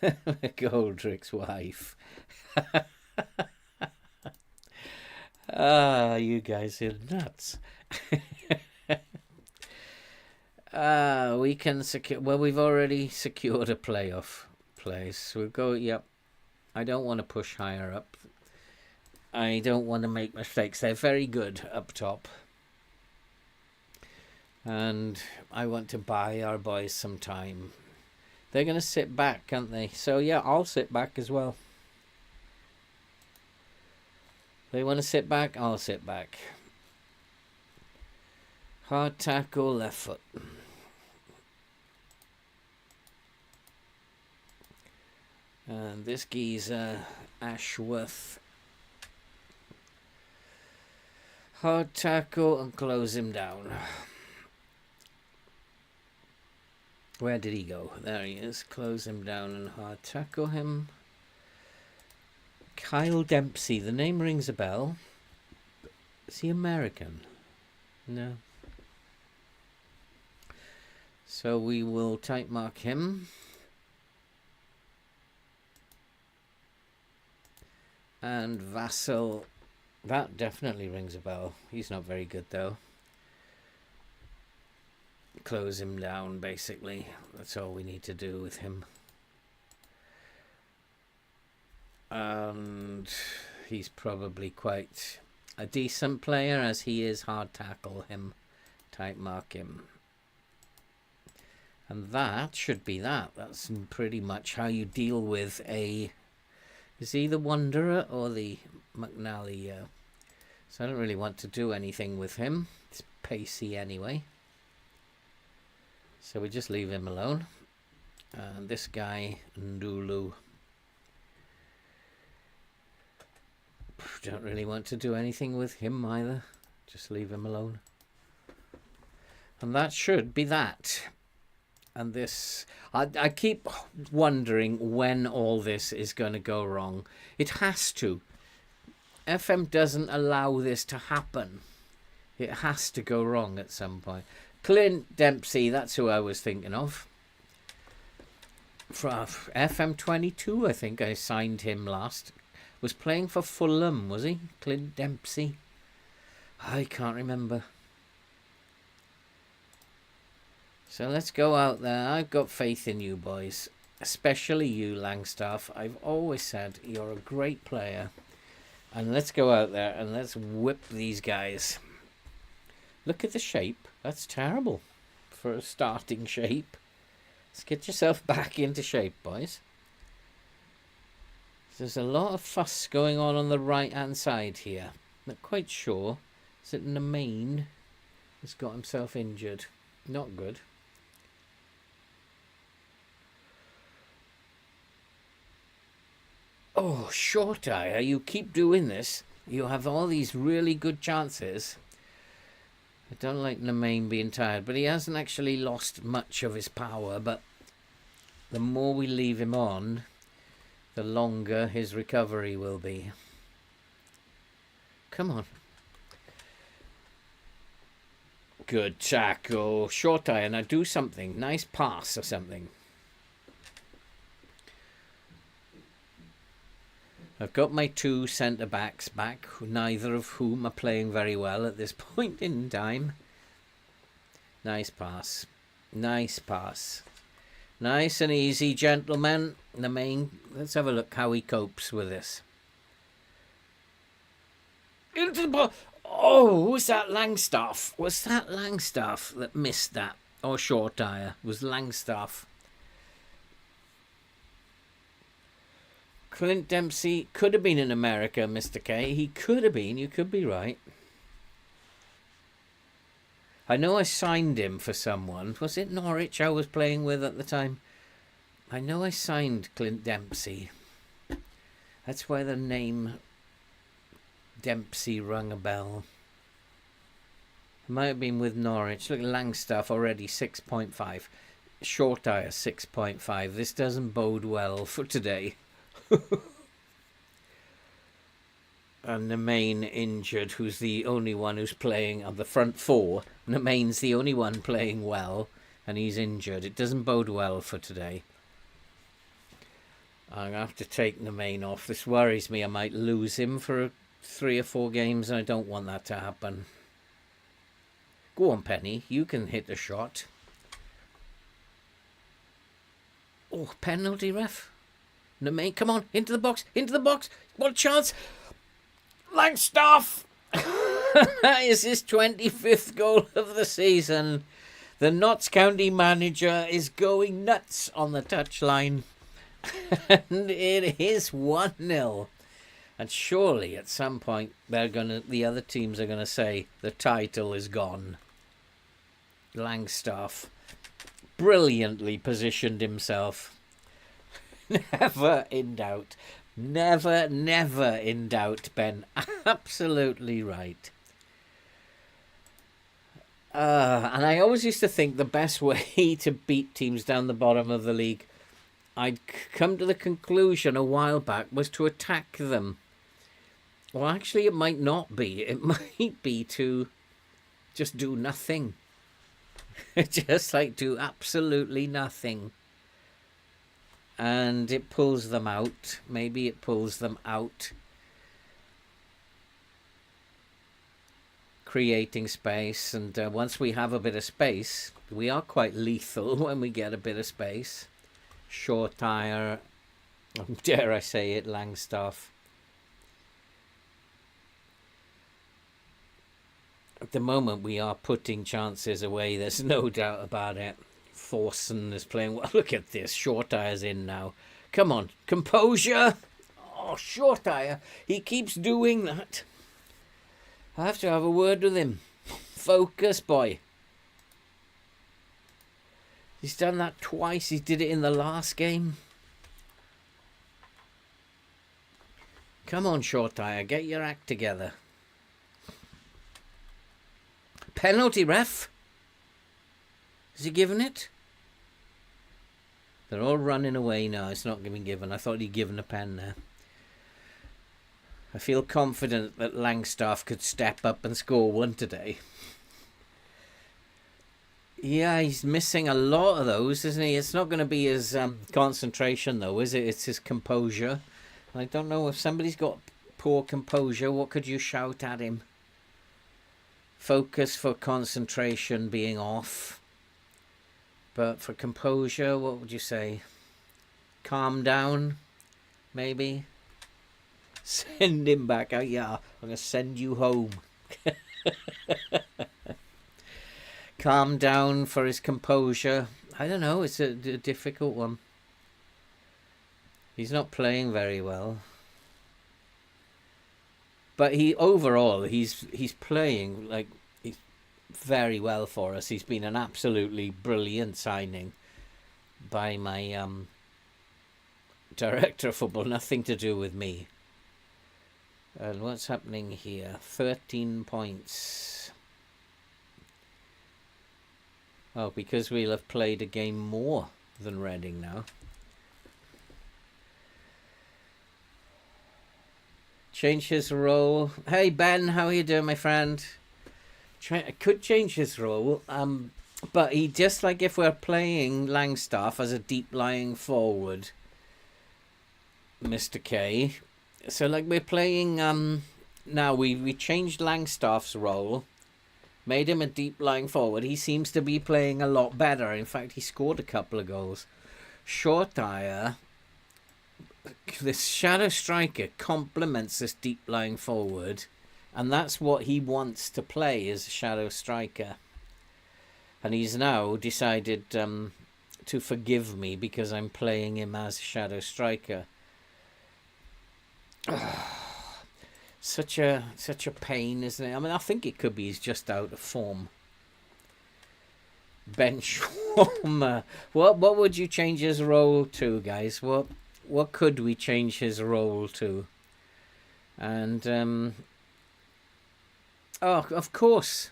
Goldrick's wife. Ah, you guys are nuts. We can secure... Well, we've already secured a playoff place. We'll go... Yep. I don't want to push higher up. I don't want to make mistakes. They're very good up top. And I want to buy our boys some time. They're going to sit back, can't they? So, yeah, I'll sit back as well. They want to sit back, I'll sit back. Hard tackle, left foot. And this geezer, Ashworth. Hard tackle and close him down. Where did he go? There he is. Close him down and hard tackle him. Kyle Dempsey. The name rings a bell. Is he American? No. So we will type mark him. And Vassal. That definitely rings a bell. He's not very good though. Close him down, basically. That's all we need to do with him. And he's probably quite a decent player, as he is. Hard tackle him. Type mark him. And that should be that. That's pretty much how you deal with a... Is he the Wanderer or the McNally? So I don't really want to do anything with him. It's pacey anyway. So we just leave him alone. And this guy, Ndulu. Don't really want to do anything with him either. Just leave him alone. And that should be that. And this, I keep wondering when all this is going to go wrong. It has to. FM doesn't allow this to happen. It has to go wrong at some point. Clint Dempsey, that's who I was thinking of. For FM22, I think I signed him last. Was playing for Fulham, was he? Clint Dempsey? I can't remember. So let's go out there. I've got faith in you boys. Especially you, Langstaff. I've always said you're a great player. And let's go out there and let's whip these guys. Look at the shape. That's terrible for a starting shape. Let's get yourself back into shape, boys. There's a lot of fuss going on the right-hand side here. Not quite sure. Is it Nemain has got himself injured? Not good. Oh, short eye, you keep doing this. You have all these really good chances. I don't like Nemain being tired, but he hasn't actually lost much of his power. But the more we leave him on, the longer his recovery will be. Come on. Good tackle. Short eye, now do something. Nice pass or something. I've got my two centre-backs back, neither of whom are playing very well at this point in time. Nice pass. Nice pass. Nice and easy, gentlemen. Let's have a look how he copes with this. Into the ball. Oh, was that Langstaff? Was that Langstaff that missed that? Or short eye? Was Langstaff? Clint Dempsey could have been in America, Mr. K. He could have been. You could be right. I know I signed him for someone. Was it Norwich I was playing with at the time? I know I signed Clint Dempsey. That's why the name Dempsey rung a bell. It might have been with Norwich. Look at Langstaff already, 6.5. Short eye, 6.5. This doesn't bode well for today. And Nemain injured, who's the only one who's playing on the front four. Nemain's the only one playing well, and he's injured. It doesn't bode well for today. I'm going to have to take Nemain off. This worries me. I might lose him for 3 or 4 games, and I don't want that to happen. Go on, Penny. You can hit a shot. Oh, penalty, ref. Nemain, come on, into the box, what chance, Langstaff, that is his 25th goal of the season. The Notts County manager is going nuts on the touchline, and it is 1-0, and surely at some point the other teams are going to say the title is gone. Langstaff brilliantly positioned himself. Never in doubt. Never, never in doubt, Ben. Absolutely right. And I always used to think the best way to beat teams down the bottom of the league, I'd come to the conclusion a while back, was to attack them. Well, actually, it might not be. It might be to just do nothing. Just like do absolutely nothing. And it pulls them out. Maybe it pulls them out. Creating space. And once we have a bit of space, we are quite lethal when we get a bit of space. Short tire. Dare I say it, Langstaff. At the moment, we are putting chances away. There's no doubt about it. Thorson is playing well. Look at this. Short tire's in now. Come on. Composure. Oh, short tire. He keeps doing that. I have to have a word with him. Focus, boy. He's done that twice. He did it in the last game. Come on, short tire. Get your act together. Penalty, ref. Has he given it? They're all running away now. It's not been given. I thought he'd given a pen there. I feel confident that Langstaff could step up and score one today. Yeah, he's missing a lot of those, isn't he? It's not going to be his concentration, though, is it? It's his composure. I don't know if somebody's got poor composure. What could you shout at him? Focus for concentration being off. But for composure, what would you say? Calm down, maybe? Send him back out. Yeah, I'm going to send you home. Calm down for his composure. I don't know. It's a difficult one. He's not playing very well. But overall, he's playing like very well for us. He's been an absolutely brilliant signing by my director of football. Nothing to do with me. And what's happening here? 13 points. Oh, because we'll have played a game more than Reading now. Change his role. Hey, Ben, how are you doing, my friend? I could change his role, but he just like if we're playing Langstaff as a deep-lying forward, Mr. K. So like we're playing now we changed Langstaff's role, made him a deep-lying forward. He seems to be playing a lot better. In fact, he scored a couple of goals. Shortire, this shadow striker complements this deep-lying forward. And that's what he wants to play as a shadow striker. And he's now decided to forgive me because I'm playing him as a shadow striker. Such a pain, isn't it? I mean, I think it could be he's just out of form. Bench warmer. What would you change his role to, guys? What could we change his role to? And oh, of course.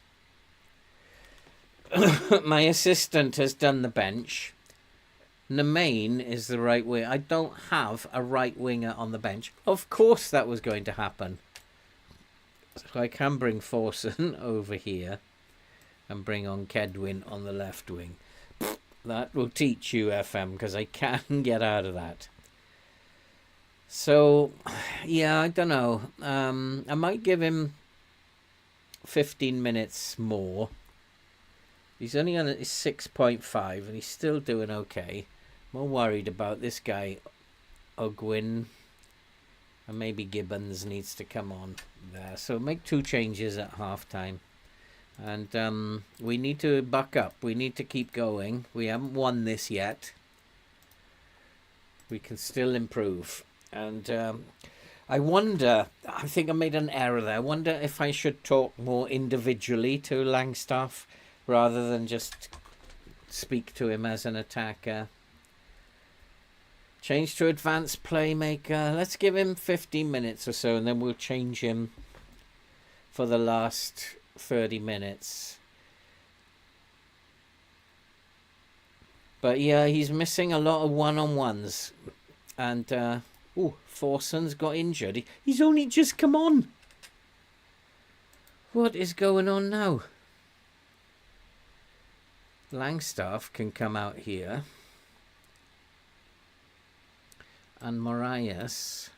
My assistant has done the bench. Nemain is the right winger. I don't have a right winger on the bench. Of course that was going to happen. So I can bring Forson over here and bring on Kedwin on the left wing. That will teach you, FM, because I can get out of that. So, yeah, I don't know. I might give him 15 minutes more. He's only on 6.5 and he's still doing okay. More worried about this guy, Ogwyn, and maybe Gibbons needs to come on there. So make 2 changes at half time. And we need to buck up. We need to keep going. We haven't won this yet. We can still improve. And I wonder, I think I made an error there. I wonder if I should talk more individually to Langstaff rather than just speak to him as an attacker. Change to advanced playmaker. Let's give him 15 minutes or so and then we'll change him for the last 30 minutes. But yeah, he's missing a lot of one-on-ones. And, Forson's got injured. He's only just come on. What is going on now? Langstaff can come out here. And Marias.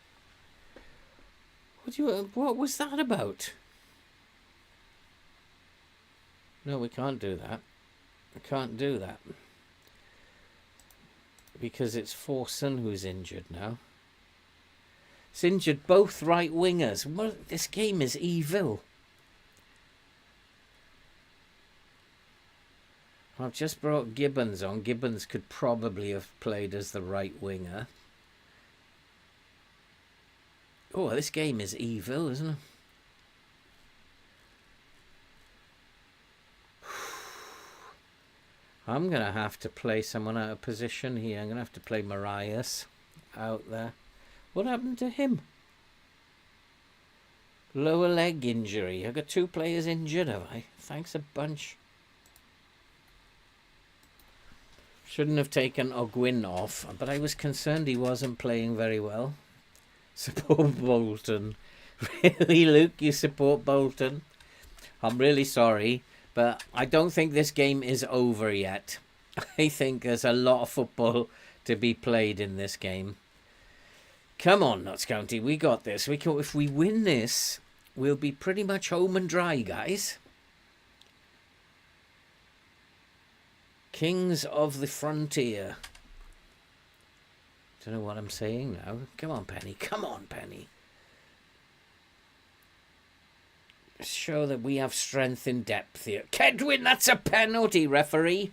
What was that about? No, we can't do that. We can't do that. Because it's Forson who's injured now. It's injured both right wingers. Well, this game is evil. I've just brought Gibbons on. Gibbons could probably have played as the right winger. Oh, this game is evil, isn't it? I'm going to have to play someone out of position here. I'm going to have to play Marias out there. What happened to him? Lower leg injury. I've got 2 players injured, have I? Thanks a bunch. Shouldn't have taken Ogwyn off, but I was concerned he wasn't playing very well. Support Bolton. Really, Luke, you support Bolton? I'm really sorry, but I don't think this game is over yet. I think there's a lot of football to be played in this game. Come on, Notts County, we got this. If we win this, we'll be pretty much home and dry, guys. Kings of the Frontier. Don't know what I'm saying now. Come on, Penny. Come on, Penny. Show that we have strength in depth here. Kedwin, that's a penalty, referee.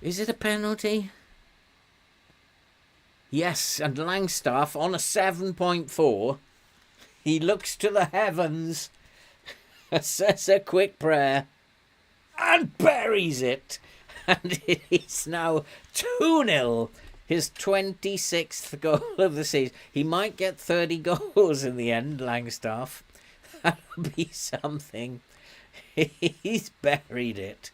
Is it a penalty? Yes, and Langstaff on a 7.4. He looks to the heavens, says a quick prayer, and buries it. And it is now 2-0. His 26th goal of the season. He might get 30 goals in the end, Langstaff. That would be something. He's buried it.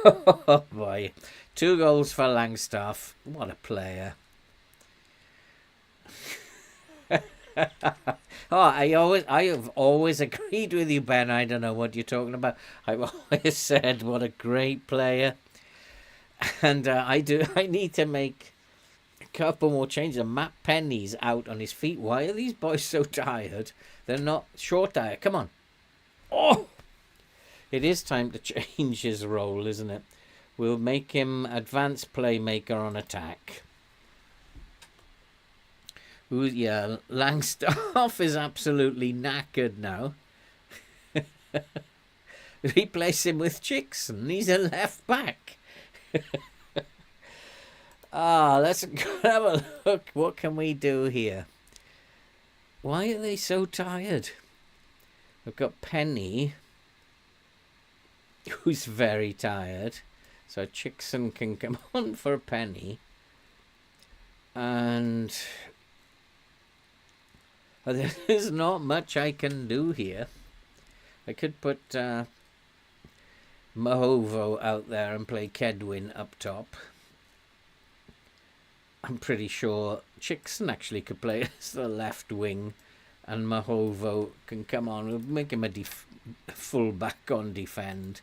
Oh boy. 2 goals for Langstaff. What a player. I have always agreed with you, Ben. I don't know what you're talking about. I've always said what a great player. And I need to make a couple more changes. Matt Penny's out on his feet. Why are these boys so tired? They're not short tired. Come on. Oh! It is time to change his role, isn't it? We'll make him advanced playmaker on attack. Ooh, yeah, Langstaff is absolutely knackered now. Replace him with Chickson. He's a left back. Let's have a look. What can we do here? Why are they so tired? We've got Penny, who's very tired. So Chickson can come on for Penny. And there's not much I can do here. I could put Mahovo out there and play Kedwin up top. I'm pretty sure Chickson actually could play as the left wing, and Mahovo can come on. We'll make him a full back on defend.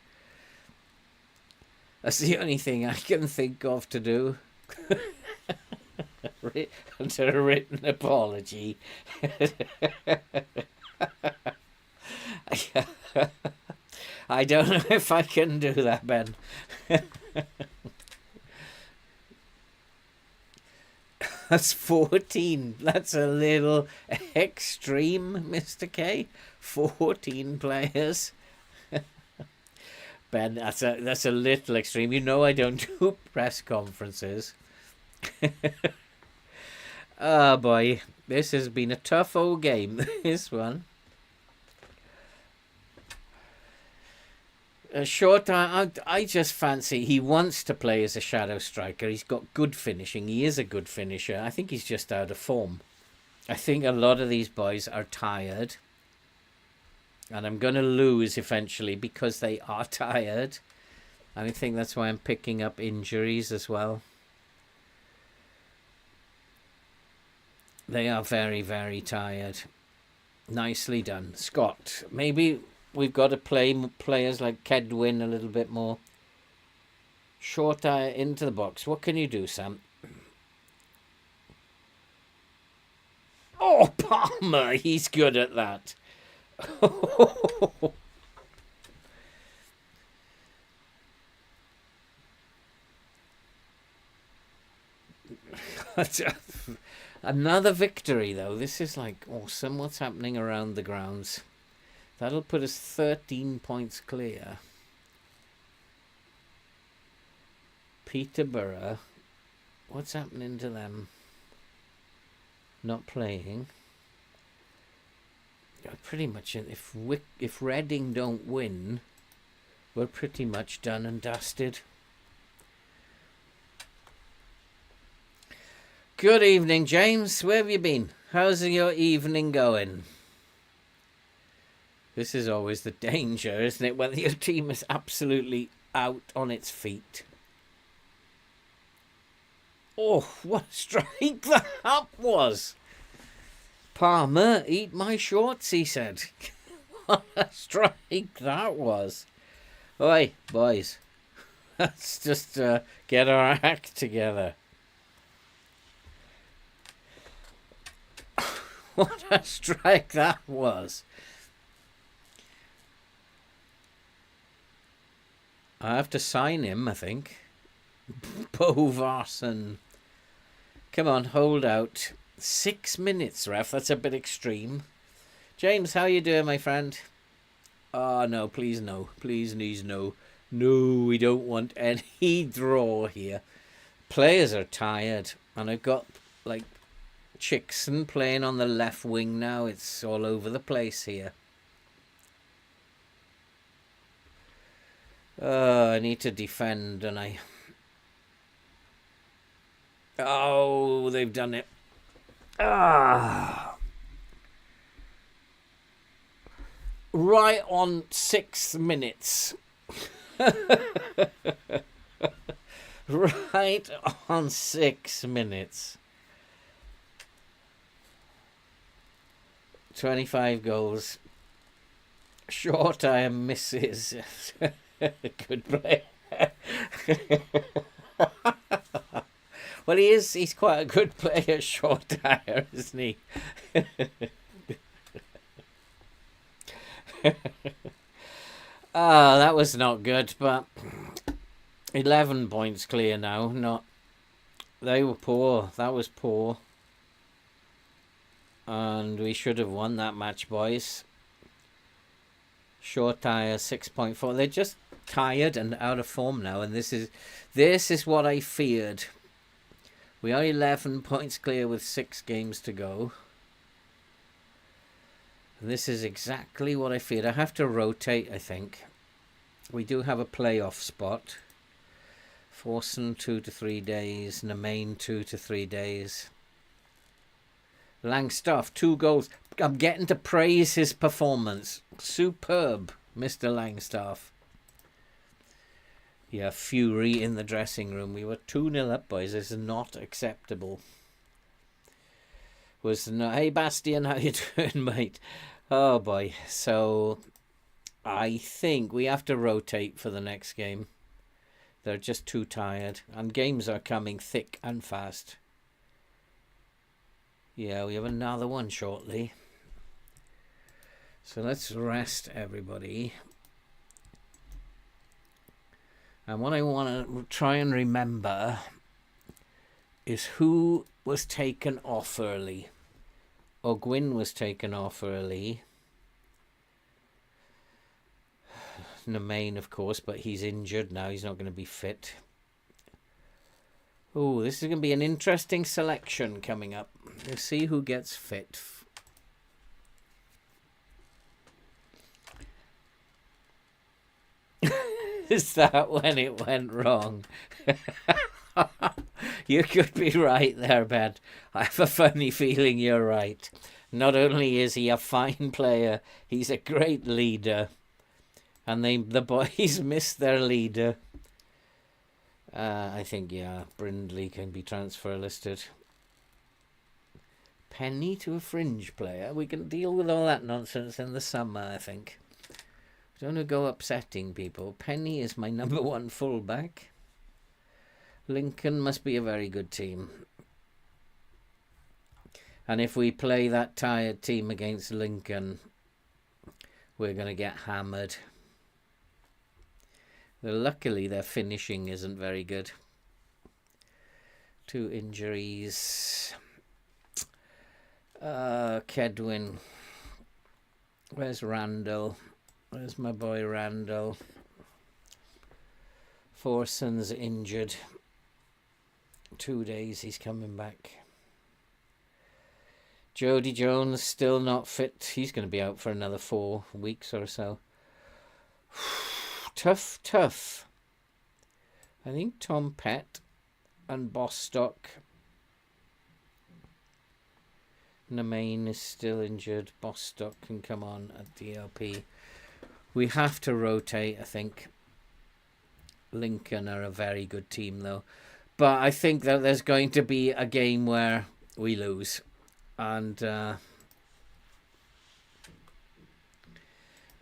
That's the only thing I can think of to do. To a written apology. I don't know if I can do that, Ben. That's 14. That's a little extreme, Mr. K. 14 players. Ben, that's a little extreme. You know I don't do press conferences. Oh boy, this has been a tough old game, this one. A short time, I just fancy he wants to play as a shadow striker. He's got good finishing. He is a good finisher. I think he's just out of form. I think a lot of these boys are tired. And I'm going to lose eventually because they are tired. And I think that's why I'm picking up injuries as well. They are very, very tired. Nicely done. Scott, maybe we've got to play players like Kedwin a little bit more. Shorter into the box. What can you do, Sam? Oh, Palmer, he's good at that. Another victory, though. This is like awesome. What's happening around the grounds? That'll put us 13 points clear. Peterborough. What's happening to them? Not playing. Pretty much, if Reading don't win, we're pretty much done and dusted. Good evening, James. Where have you been? How's your evening going? This is always the danger, isn't it? When your team is absolutely out on its feet. Oh, what a strike that was. Palmer, eat my shorts, he said. What a strike that was. Oi, boys. Let's just get our act together. What a strike that was. I have to sign him, I think. Bovarson. Come on, hold out. 6 minutes, ref. That's a bit extreme. James, how you doing, my friend? Oh, no, please no. Please, no. No, we don't want any draw here. Players are tired. And I've got, like, Chickson playing on the left wing now. It's all over the place here. I need to defend, and I... Oh, they've done it. Right on 6 minutes. Right on 6 minutes. 25 goals. Short iron misses. Good play. Well, he's quite a good player, short tire, isn't he? That was not good, but 11 points clear now. They were poor. That was poor. And we should have won that match, boys. Short tire, 6.4. They're just tired and out of form now, and this is what I feared. We are 11 points clear with 6 games to go. And this is exactly what I feared. I have to rotate, I think. We do have a playoff spot. Forson 2 to 3 days. Nemain 2 to 3 days. Langstaff 2 goals. I'm getting to praise his performance. Superb, Mr. Langstaff. Yeah, fury in the dressing room. We were 2-0 up, boys. This is not acceptable. Hey, Bastian, how you doing, mate? Oh, boy. So, I think we have to rotate for the next game. They're just too tired. And games are coming thick and fast. Yeah, we have another one shortly. So let's rest everybody. And what I want to try and remember is who was taken off early. Ogwyn was taken off early. Nemain, of course, but he's injured now. He's not going to be fit. Oh, this is going to be an interesting selection coming up. We'll see who gets fit. Is that when it went wrong? You could be right there, Ben. I have a funny feeling you're right. Not only is he a fine player, he's a great leader. And the boys missed their leader. I think, yeah, Brindley can be transfer listed. Penny to a fringe player. We can deal with all that nonsense in the summer, I think. Don't want to go upsetting people. Penny is my number 1 fullback. Lincoln must be a very good team. And if we play that tired team against Lincoln, we're going to get hammered. Luckily, their finishing isn't very good. 2 injuries. Kedwin. Where's Randall? Where's my boy Randall? Forson's injured. 2 days, he's coming back. Jody Jones still not fit. He's going to be out for another 4 weeks or so. Tough. I think Tom Pett and Bostock. Nemain is still injured. Bostock can come on at DLP. We have to rotate, I think. Lincoln are a very good team, though. But I think that there's going to be a game where we lose. And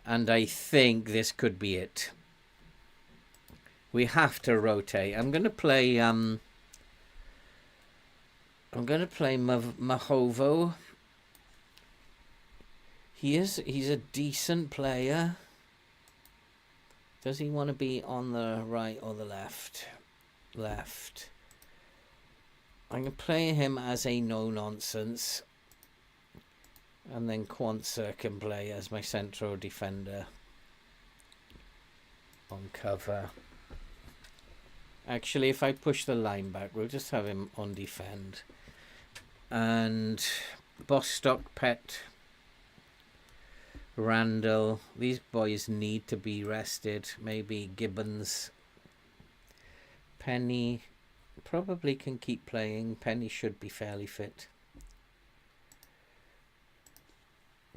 I think this could be it. We have to rotate. I'm going to play Mahovo. He's a decent player. Does he want to be on the right or the left? Left. I'm going to play him as a no-nonsense. And then Quansah can play as my central defender. On cover. Actually, if I push the line back, we'll just have him on defend. And Bostock, Pet, Randall. These boys need to be rested. Maybe Gibbons. Penny probably can keep playing. Penny should be fairly fit.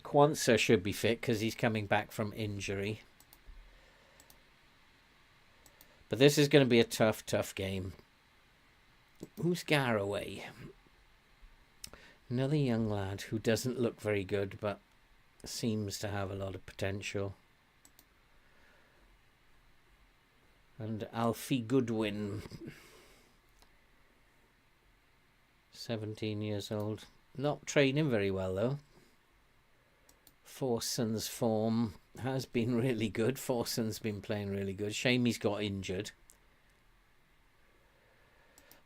Quansah should be fit because he's coming back from injury. But this is going to be a tough game. Who's Garraway? Another young lad who doesn't look very good, but seems to have a lot of potential. And Alfie Goodwin. 17 years old. Not training very well, though. Forson's form has been really good. Forson's been playing really good. Shame he's got injured.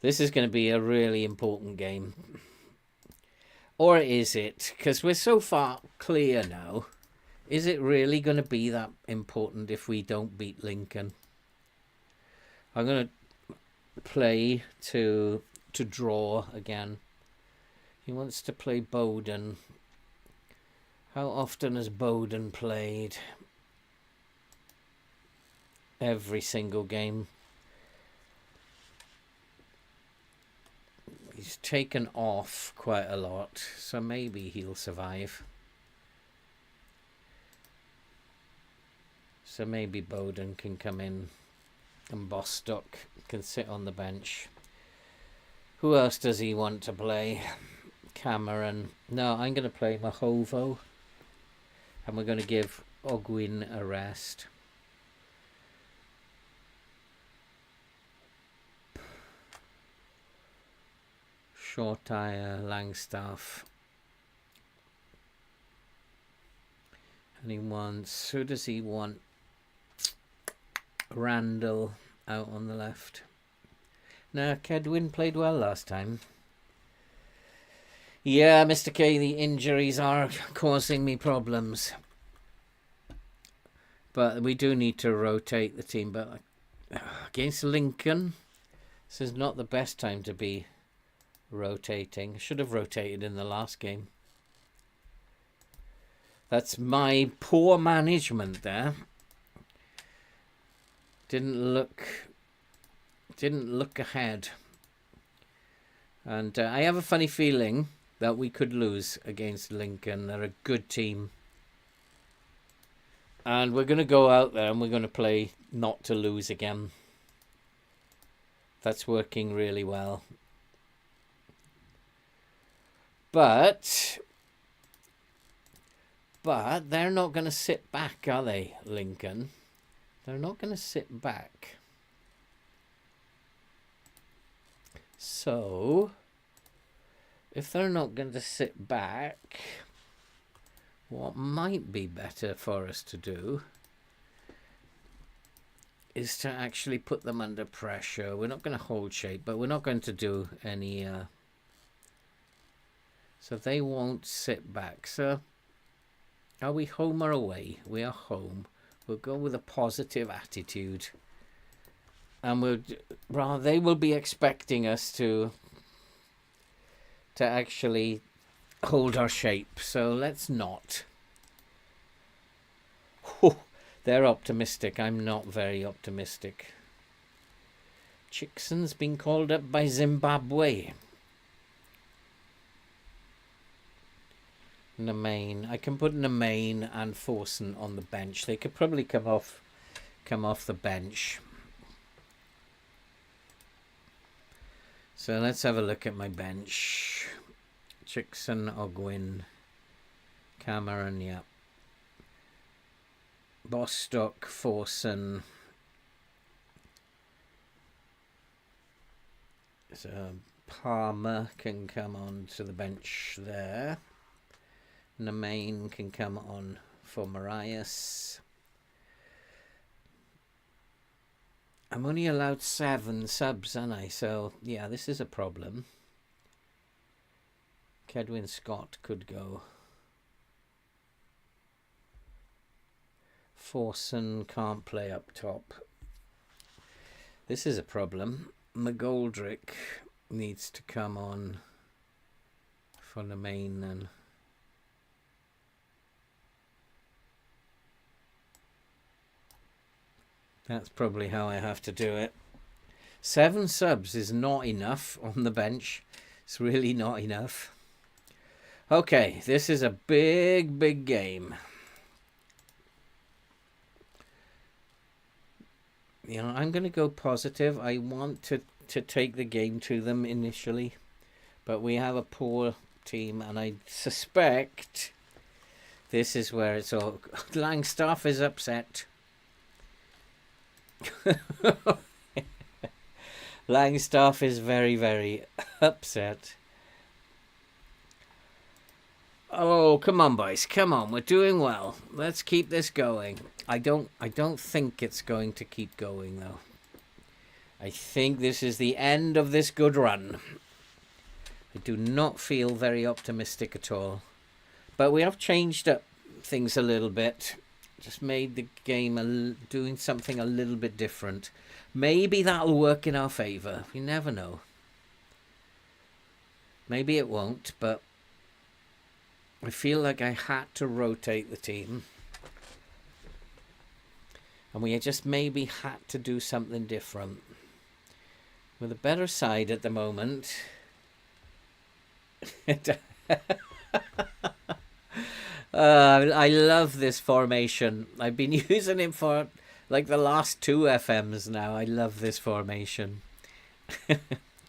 This is going to be a really important game. Or is it? Because we're so far clear now. Is it really going to be that important if we don't beat Lincoln? I'm going to play to draw again. He wants to play Bowden. How often has Bowden played? Every single game. He's taken off quite a lot, so maybe he'll survive. So maybe Bowden can come in and Bostock can sit on the bench. Who else does he want to play? Cameron. No, I'm going to play Mahovo. And we're going to give Ogwyn a rest. Shortire, Langstaff. And he wants... Who does he want? Randall out on the left. Now, Kedwin played well last time. Yeah, Mr. K, the injuries are causing me problems. But we do need to rotate the team. But against Lincoln, this is not the best time to be rotating. Should have rotated in the last game. That's my poor management there. Didn't look ahead. And I have a funny feeling that we could lose against Lincoln. They're a good team. And we're going to go out there and we're going to play not to lose again. That's working really well. But they're not going to sit back, are they, Lincoln? They're not going to sit back. So, if they're not going to sit back, what might be better for us to do is to actually put them under pressure. We're not going to hold shape, but we're not going to do any... So they won't sit back. So, are we home or away? We are home. We'll go with a positive attitude. And they will be expecting us to actually hold our shape. So let's not. They're optimistic. I'm not very optimistic. Chickson's been called up by Zimbabwe. Nemain. I can put Nemain and Forson on the bench. They could probably come off the bench. So let's have a look at my bench. Chickson, Ogwyn, Cameron, yeah. Bostock, Forson. So Palmer can come on to the bench there. Nemain can come on for Marias. I'm only allowed 7 subs, aren't I? So, yeah, this is a problem. Kedwin Scott could go. Forson can't play up top. This is a problem. McGoldrick needs to come on for the main then. That's probably how I have to do it. 7 subs is not enough on the bench. It's really not enough. Okay, this is a big, big game. You know, I'm going to go positive. I want to take the game to them initially. But we have a poor team, and I suspect this is where it's all... Langstaff is upset. Langstaff is very, very upset. Oh, come on, boys. Come on. We're doing well. Let's keep this going. I don't think it's going to keep going, though. I think this is the end of this good run. I do not feel very optimistic at all. But we have changed up things a little bit. Just made the game doing something a little bit different. Maybe that'll work in our favour. You never know. Maybe it won't, but I feel like I had to rotate the team. And we just maybe had to do something different. With a better side at the moment. I love this formation. I've been using it for like the last 2 FMs now. I love this formation.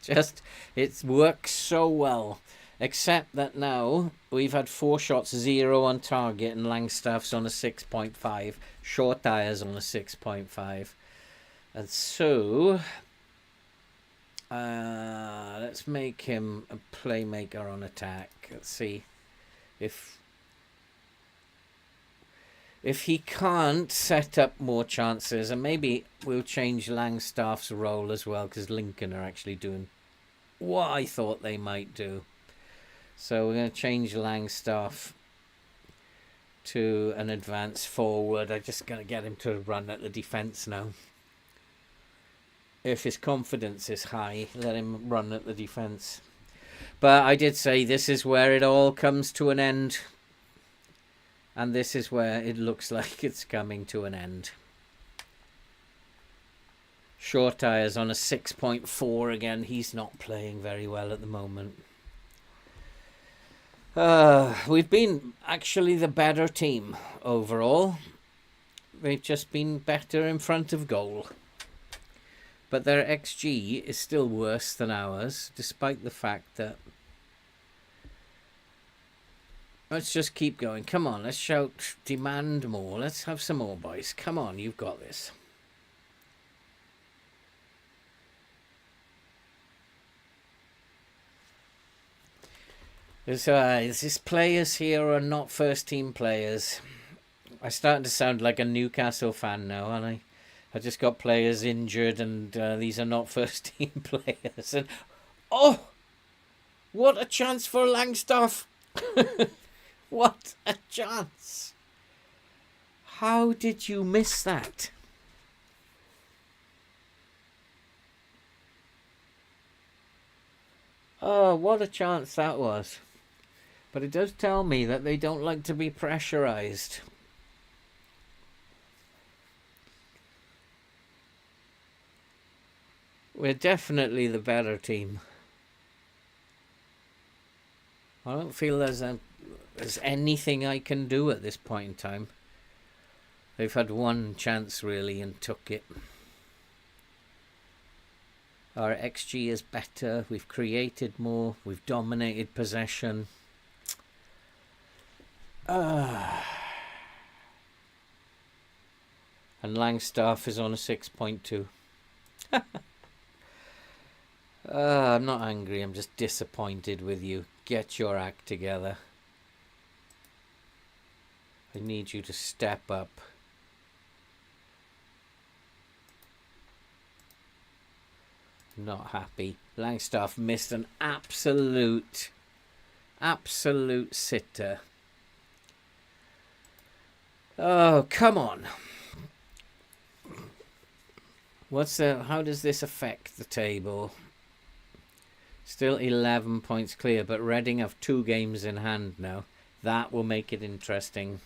It works so well. Except that now we've had 4 shots, 0 on target, and Langstaff's on a 6.5. Short tires on a 6.5. And so let's make him a playmaker on attack. Let's see if he can't set up more chances, and maybe we'll change Langstaff's role as well, because Lincoln are actually doing what I thought they might do. So we're going to change Langstaff to an advance forward. I'm just going to get him to run at the defence now. If his confidence is high, let him run at the defence. But I did say this is where it all comes to an end. And this is where it looks like it's coming to an end. Short tires on a 6.4 again. He's not playing very well at the moment. We've been actually the better team overall. They've just been better in front of goal. But their XG is still worse than ours, despite the fact that... Let's just keep going. Come on, let's shout, demand more. Let's have some more, boys. Come on, you've got this. There's this players here are not first team players. I'm starting to sound like a Newcastle fan now, aren't I? I just got players injured, and these are not first team players. And oh, what a chance for Langstaff! What a chance! How did you miss that? Oh, what a chance that was. But it does tell me that they don't like to be pressurized. We're definitely the better team. I don't feel there's anything I can do at this point in time. They've had one chance really and took it. Our XG is better. We've created more. We've dominated possession. And Langstaff is on a 6.2. I'm not angry. I'm just disappointed with you. Get your act together. I need you to step up. Not happy. Langstaff missed an absolute sitter. Oh, come on. How does this affect the table? Still 11 points clear, but Reading have 2 games in hand now. That will make it interesting.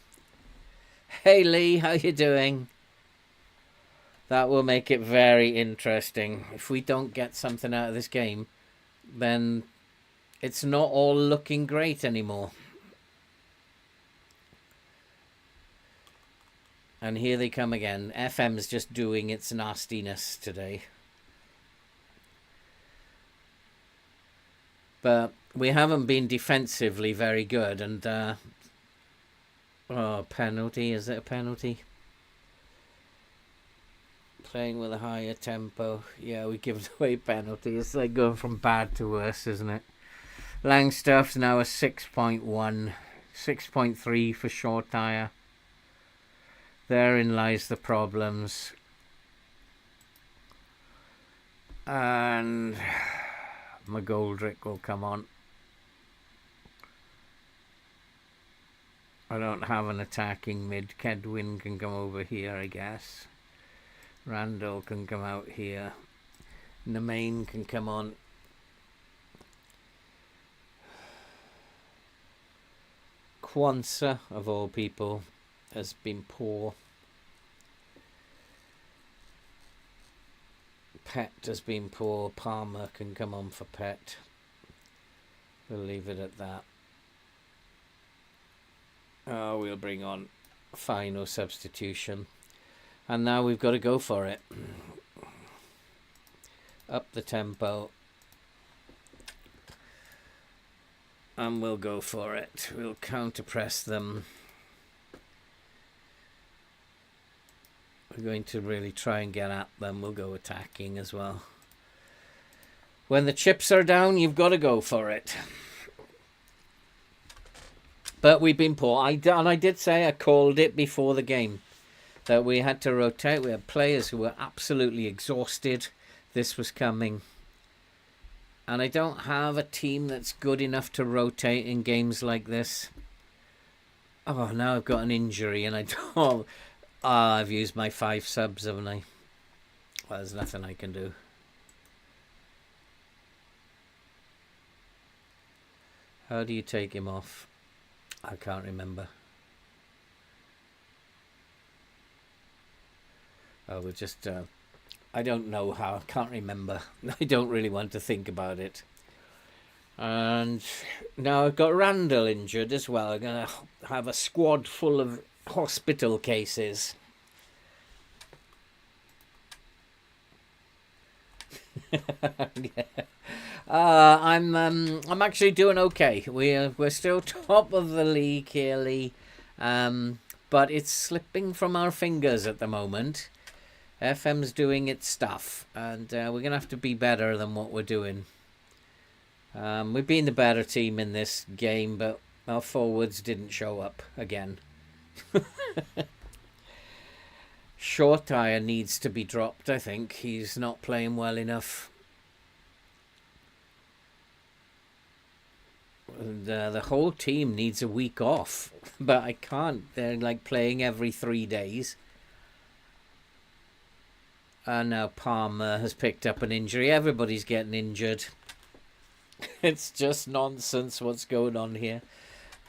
Hey Lee, how you doing? That will make it very interesting. If we don't get something out of this game, then it's not all looking great anymore. And here they come again. FM's just doing its nastiness today. But we haven't been defensively very good. And, oh, penalty. Is it a penalty? Playing with a higher tempo. Yeah, we give away penalty. It's like going from bad to worse, isn't it? Langstaff's now a 6.1. 6.3 for short tire. Therein lies the problems. And McGoldrick will come on. I don't have an attacking mid. Kedwin can come over here, I guess. Randall can come out here. Nemain can come on. Kwanzaa, of all people, has been poor. Pet has been poor. Palmer can come on for Pet. We'll leave it at that. Oh, we'll bring on final substitution. And now we've got to go for it. Up the tempo. And we'll go for it. We'll counter-press them. We're going to really try and get at them. We'll go attacking as well. When the chips are down, you've got to go for it. But we've been poor. And I did say, I called it before the game, that we had to rotate. We had players who were absolutely exhausted. This was coming. And I don't have a team that's good enough to rotate in games like this. Oh, now I've got an injury and I don't... I've used my 5 subs, haven't I? Well, there's nothing I can do. How do you take him off? I can't remember. Oh, we're just... I don't know how. I can't remember. I don't really want to think about it. And now I've got Randall injured as well. I'm going to have a squad full of hospital cases. Yeah. I'm actually doing okay. We're still top of the league here, Lee. But it's slipping from our fingers at the moment. FM's doing its stuff, and we're going to have to be better than what we're doing. We've been the better team in this game, but our forwards didn't show up again. Short tire needs to be dropped, I think. He's not playing well enough. And, the whole team needs a week off, but I can't. They're like playing every 3 days. And now Palmer has picked up an injury. Everybody's getting injured. It's just nonsense what's going on here.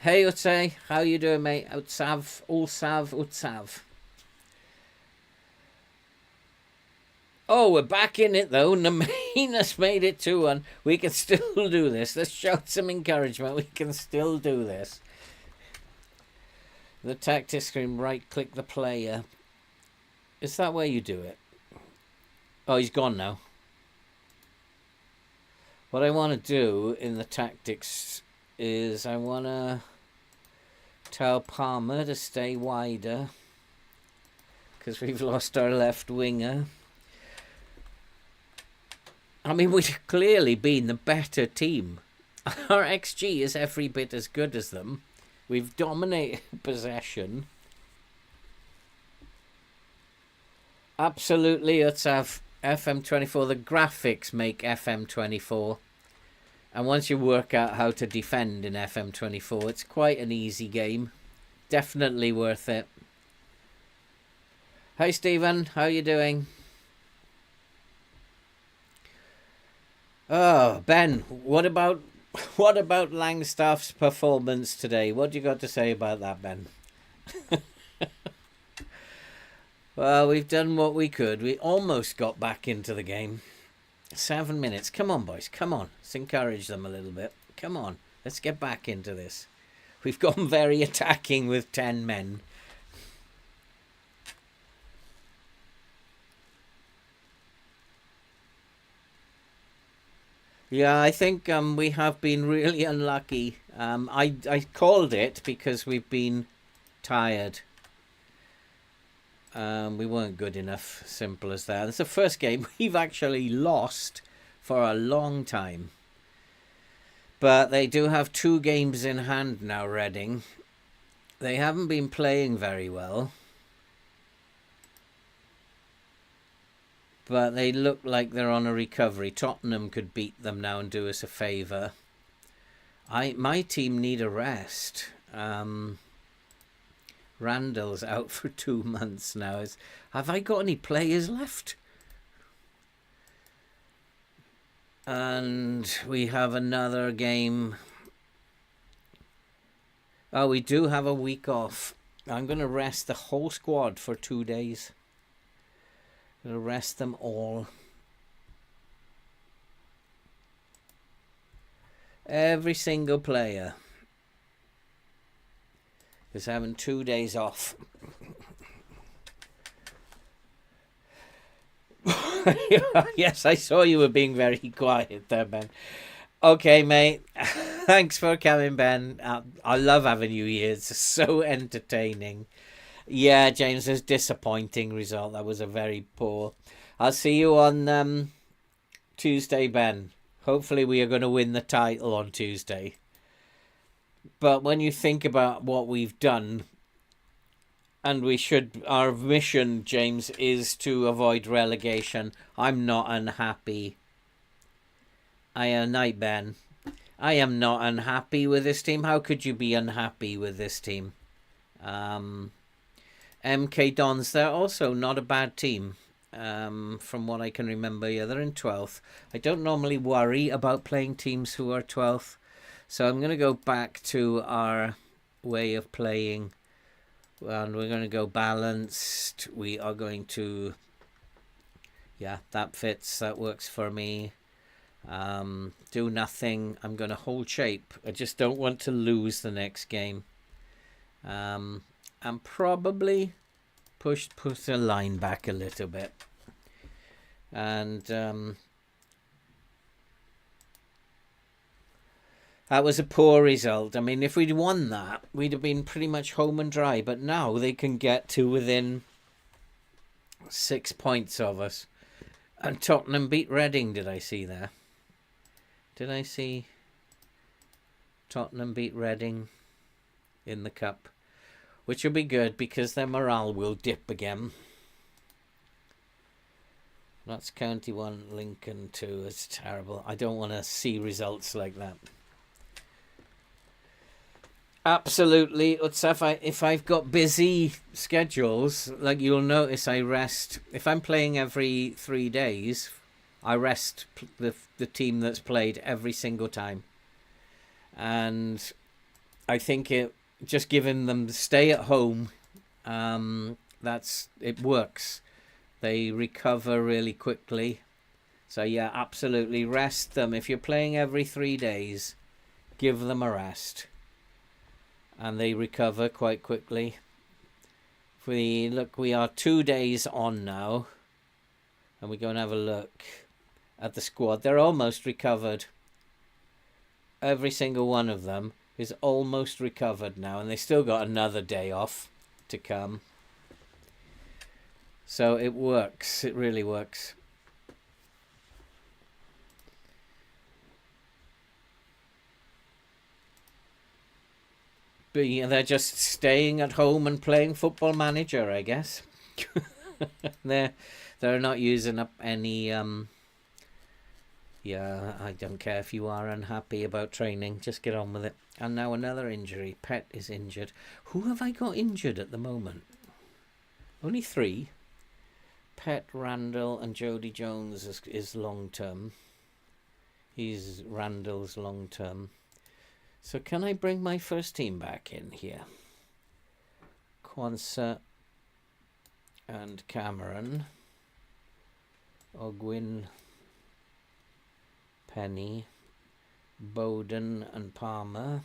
Hey, Utse, how you doing, mate? Utsav. Oh, we're back in it, though. Nemain has made it 2-1. We can still do this. Let's shout some encouragement. We can still do this. The tactics screen, right-click the player. Is that where you do it? Oh, he's gone now. What I want to do in the tactics is I want to tell Palmer to stay wider because we've lost our left winger. I mean, we've clearly been the better team. Our XG is every bit as good as them. We've dominated possession. Absolutely, let's have FM24. The graphics make FM24. And once you work out how to defend in FM24, it's quite an easy game. Definitely worth it. Hi, Stephen. How you doing? Oh, Ben, what about Langstaff's performance today? What do you got to say about that, Ben? Well, we've done what we could. We almost got back into the game. 7 minutes. Come on, boys. Come on. Let's encourage them a little bit. Come on. Let's get back into this. We've gone very attacking with 10 men. Yeah, I think we have been really unlucky. I called it because we've been tired. We weren't good enough. Simple as that. It's the first game we've actually lost for a long time. But they do have 2 games in hand now, Reading. They haven't been playing very well. But they look like they're on a recovery. Tottenham could beat them now and do us a favour. My team need a rest. Randall's out for 2 months now. Have I got any players left? And we have another game. Oh, we do have a week off. I'm going to rest the whole squad for 2 days. I'm going to rest them all. Every single player is having 2 days off. Yes, I saw you were being very quiet there, Ben. Okay, mate. Thanks for coming, Ben. I love having you here. It's so entertaining. Yeah, James, a disappointing result. That was a very poor. I'll see you on Tuesday, Ben. Hopefully we are going to win the title on Tuesday. But when you think about what we've done, and our mission, James, is to avoid relegation. I'm not unhappy. Night, Ben. I am not unhappy with this team. How could you be unhappy with this team? MK Dons, they're also not a bad team. From what I can remember, yeah, they're in 12th. I don't normally worry about playing teams who are 12th. So I'm going to go back to our way of playing. And we're going to go balanced. We are going to... Yeah, that fits. That works for me. Do nothing. I'm going to hold shape. I just don't want to lose the next game. And probably put the line back a little bit. And that was a poor result. I mean, if we'd won that, we'd have been pretty much home and dry. But now they can get to within 6 points of us. And Tottenham beat Reading, did I see there? Did I see Tottenham beat Reading in the cup? Which will be good because their morale will dip again. Notts County 1, Lincoln 2. It's terrible. I don't want to see results like that. Absolutely. If I've got busy schedules, like you'll notice I rest. If I'm playing every 3 days, I rest the team that's played every single time. And I think just giving them stay at home, it works. They recover really quickly. So yeah, absolutely rest them. If you're playing every 3 days, give them a rest. And they recover quite quickly. If we look, we are 2 days on now. And we go and have a look at the squad. They're almost recovered. every single one of them is almost recovered now, and they still got another day off to come. So it works. It really works. But yeah, they're just staying at home and playing Football Manager, I guess. they're not using up any. Yeah, I don't care if you are unhappy about training. Just get on with it. And now another injury. Pet is injured. Who have I got injured at the moment? Only 3. Pet, Randall, and Jody Jones is long term. He's Randall's long term. So can I bring my first team back in here? Kwanzaa and Cameron. Ogwyn, Penny, Bowden and Palmer.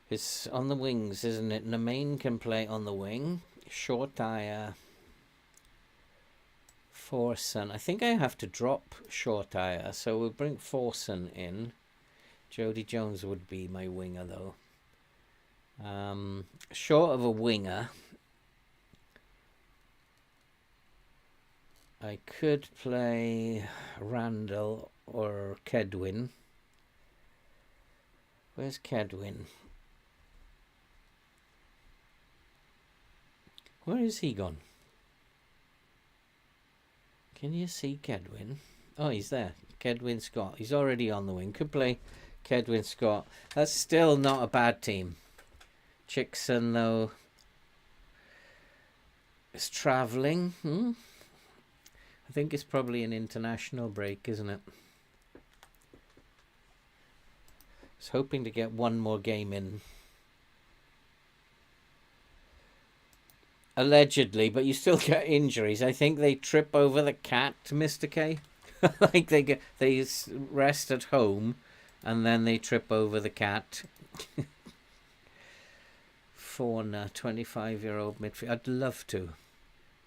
It's on the wings, isn't it? Namain can play on the wing. Shortire, Forson. I think I have to drop Shortire, so we'll bring Forson in. Jody Jones would be my winger, though. Short of a winger, I could play Randall or Kedwin. Where's Kedwin? Where is he gone? Can you see Kedwin? Oh, he's there. Kedwin Scott. He's already on the wing. Could play Kedwin Scott. That's still not a bad team. Chickson, though, is travelling. I think it's probably an international break, isn't it? I was hoping to get one more game in. Allegedly, but you still get injuries. I think they trip over the cat, Mr. K. Like they rest at home, and then they trip over the cat. Fauna, 25-year-old midfield. I'd love to,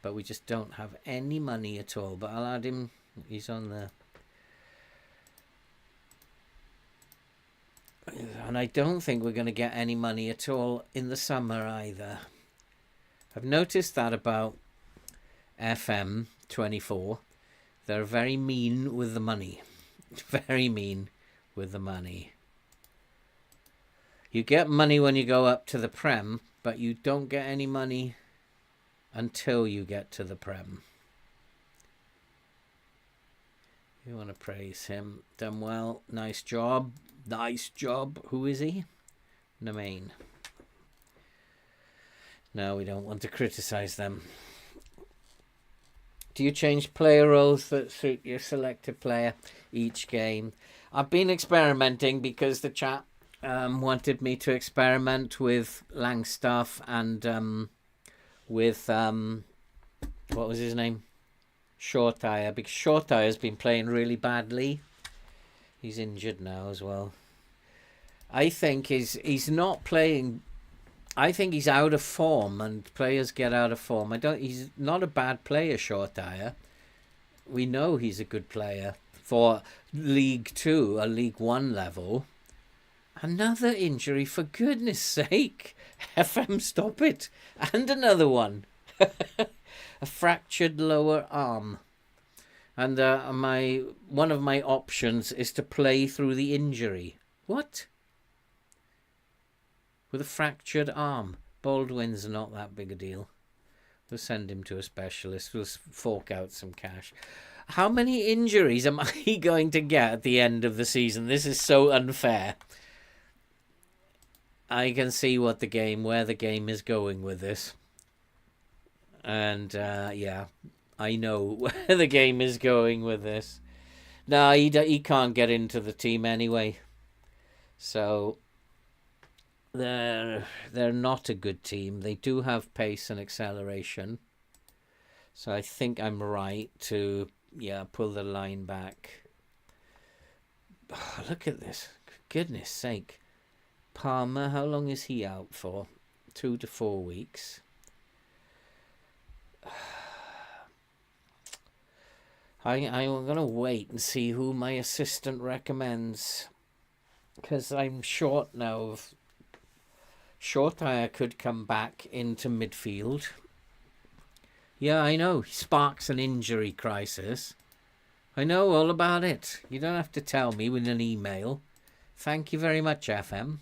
but we just don't have any money at all. But I'll add him. He's on there. And I don't think we're going to get any money at all in the summer either. I've noticed that about FM 24. They're very mean with the money. Very mean with the money. You get money when you go up to the Prem, but you don't get any money until you get to the Prem. You want to praise him. Done well. Nice job. Nice job. Who is he? Namain. No, we don't want to criticise them. Do you change player roles that suit your selected player each game? I've been experimenting because the chat wanted me to experiment with Langstaff and with what was his name? Shortire, because Shortire has been playing really badly. He's injured now as well. I think he's not playing. I think he's out of form, and players get out of form. He's not a bad player, Shortire. We know he's a good player for League 2, a League 1 level. Another injury, for goodness sake. FM, stop it. And another one. A fractured lower arm. And one of my options is to play through the injury. What? With a fractured arm. Baldwin's not that big a deal. We'll send him to a specialist. We'll fork out some cash. How many injuries am I going to get at the end of the season? This is so unfair. I can see where the game is going with this. And, yeah, I know where the game is going with this. No, he can't get into the team anyway. So they're not a good team. They do have pace and acceleration. So I think I'm right to, pull the line back. Oh, look at this. Goodness sake. Palmer, how long is he out for? 2 to 4 weeks. I'm going to wait and see who my assistant recommends. Because I'm short now of... Shortire could come back into midfield. Yeah, I know. He sparks an injury crisis. I know all about it. You don't have to tell me with an email. Thank you very much, FM.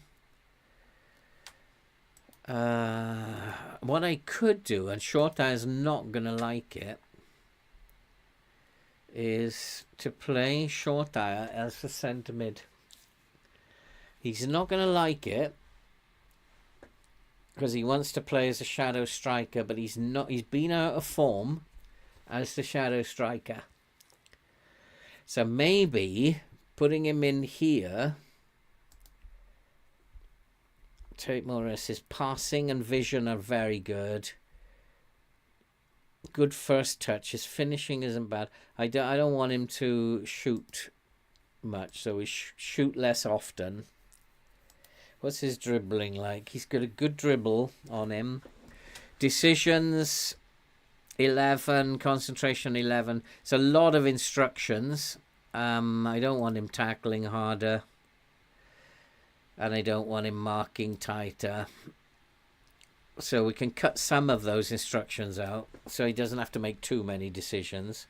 What I could do, and Shortire's not going to like it, is to play Shortire as the centre mid. He's not going to like it because he wants to play as a shadow striker, but he's not. He's been out of form as the shadow striker. So maybe putting him in here, take more risks. His passing and vision are very good. Good first touch. His finishing isn't bad. I don't want him to shoot much, so we shoot less often. What's his dribbling like? He's got a good dribble on him. Decisions 11, concentration 11. It's a lot of instructions. I don't want him tackling harder, and I don't want him marking tighter. So we can cut some of those instructions out so he doesn't have to make too many decisions.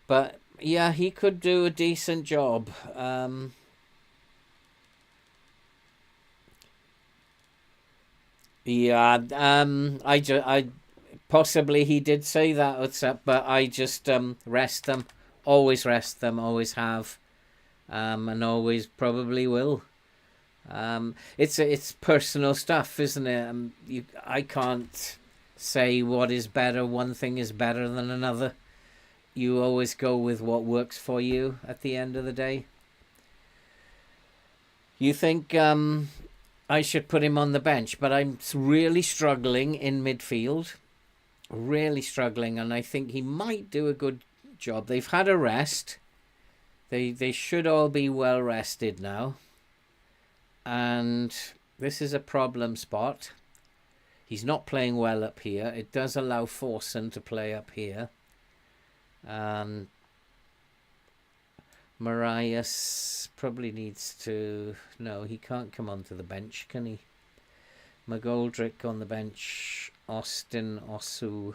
But yeah, he could do a decent job. I possibly he did say that, but I just rest them, always have, and always probably will. It's personal stuff, isn't it? I can't say what is better. One thing is better than another. You always go with what works for you at the end of the day. You think I should put him on the bench, but I'm really struggling in midfield. Really struggling, and I think he might do a good job. They've had a rest. They should all be well rested now. And this is a problem spot. He's not playing well up here. It does allow Forsen to play up here. Marias probably needs to... No, he can't come onto the bench, can he? McGoldrick on the bench. Austin, Osu.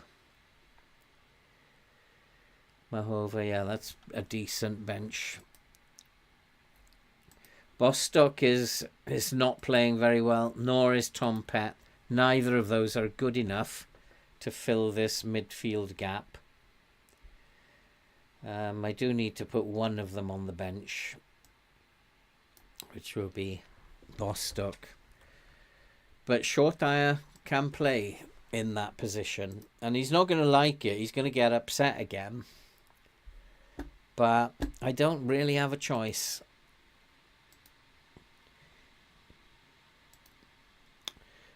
Mahova, yeah, that's a decent bench. Bostock is not playing very well, nor is Tom Pett. Neither of those are good enough to fill this midfield gap. I do need to put one of them on the bench, which will be Bostock. But Shortire can play in that position, and he's not going to like it. He's going to get upset again. But I don't really have a choice.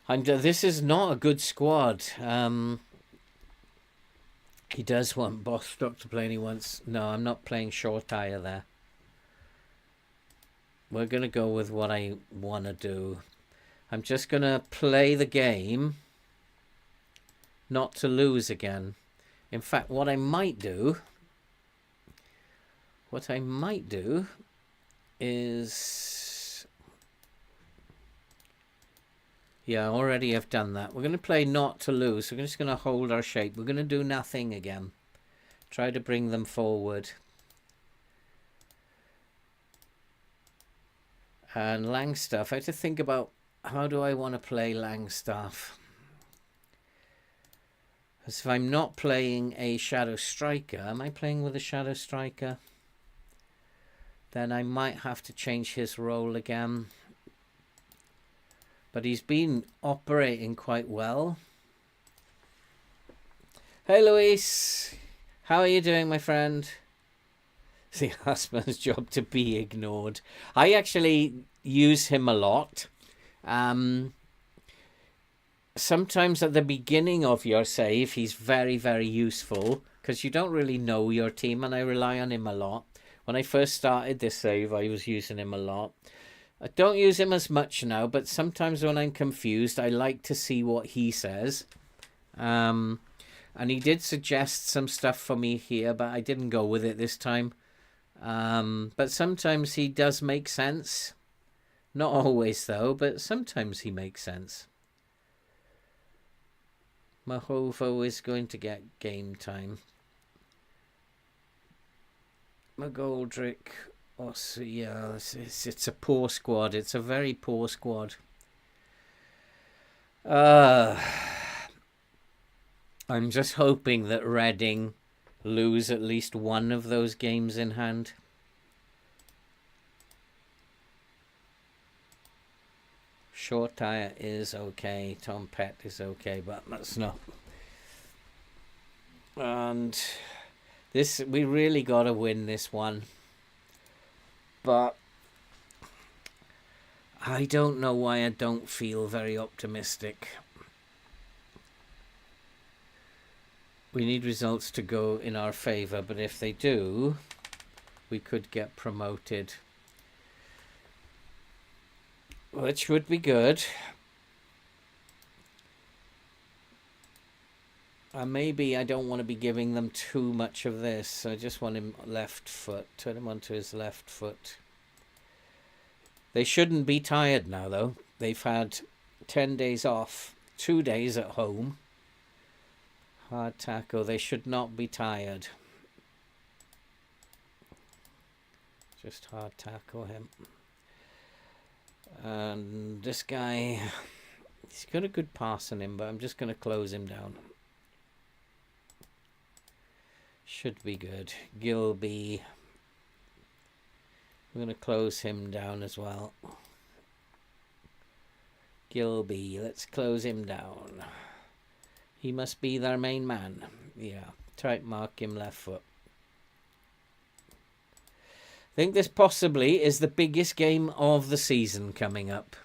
And this is not a good squad. He does want Bostock to play, and he wants... No, I'm not playing Shortire there. We're going to go with what I want to do. I'm just going to play the game not to lose again. In fact, what I might do is... Yeah, already I've done that. We're going to play not to lose. We're just going to hold our shape. We're going to do nothing again. Try to bring them forward. And Langstaff. I have to think about how do I want to play Langstaff. Because if I'm not playing a shadow striker, am I playing with a shadow striker? Then I might have to change his role again. But he's been operating quite well. Hey, Luis. How are you doing, my friend? It's the husband's job to be ignored. I actually use him a lot. Sometimes at the beginning of your save, he's very, very useful because you don't really know your team, and I rely on him a lot. When I first started this save, I was using him a lot. I don't use him as much now, but sometimes when I'm confused, I like to see what he says. And And he did suggest some stuff for me here, but I didn't go with it this time. But sometimes he does make sense. Not always, though, but sometimes he makes sense. Mahovo is going to get game time. McGoldrick. Oh, so yeah, it's a poor squad. It's a very poor squad. I'm just hoping that Reading lose at least one of those games in hand. Short tire is okay. Tom Pett is okay, but that's not. And this, we really got to win this one. But I don't know why I don't feel very optimistic. We need results to go in our favour, but if they do, we could get promoted, which would be good. Maybe I don't want to be giving them too much of this. I just want him left foot. Turn him onto his left foot. They shouldn't be tired now, though. They've had 10 days off, 2 days at home. Hard tackle. They should not be tired. Just hard tackle him. And this guy, he's got a good pass on him, but I'm just going to close him down. Should be good. Gilby. We're going to close him down as well. Gilby, let's close him down. He must be their main man. Yeah, tight mark him left foot. I think this possibly is the biggest game of the season coming up.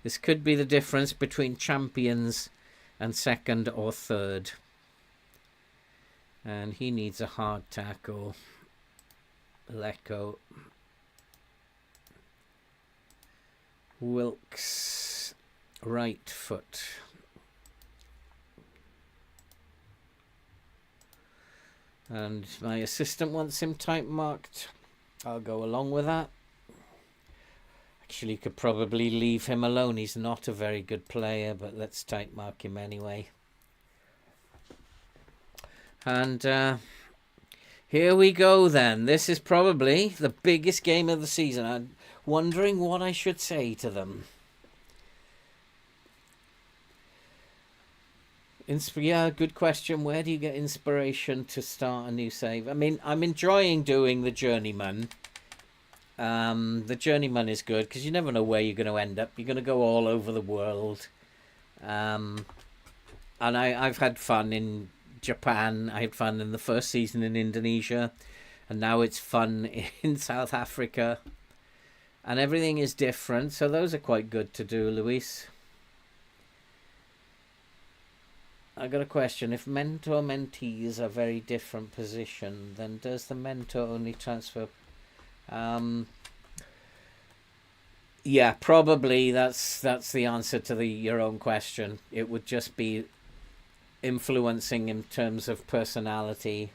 This could be the difference between champions and second or third. And he needs a hard tackle. Lecco. Wilkes. Right foot. And my assistant wants him tight marked. I'll go along with that. Actually, could probably leave him alone. He's not a very good player, but let's tight mark him anyway. And here we go then. This is probably the biggest game of the season. I'm wondering what I should say to them. Yeah, good question. Where do you get inspiration to start a new save? I mean, I'm enjoying doing the Journeyman. The Journeyman is good because you never know where you're going to end up. You're going to go all over the world. And I've had fun in Japan. I had fun in the first season in Indonesia. And now it's fun in South Africa. And everything is different. So those are quite good to do, Luis. I got a question. If mentor-mentees are very different position, then does the mentor only transfer? Yeah, probably that's the answer to your own question. It would just be influencing in terms of personality.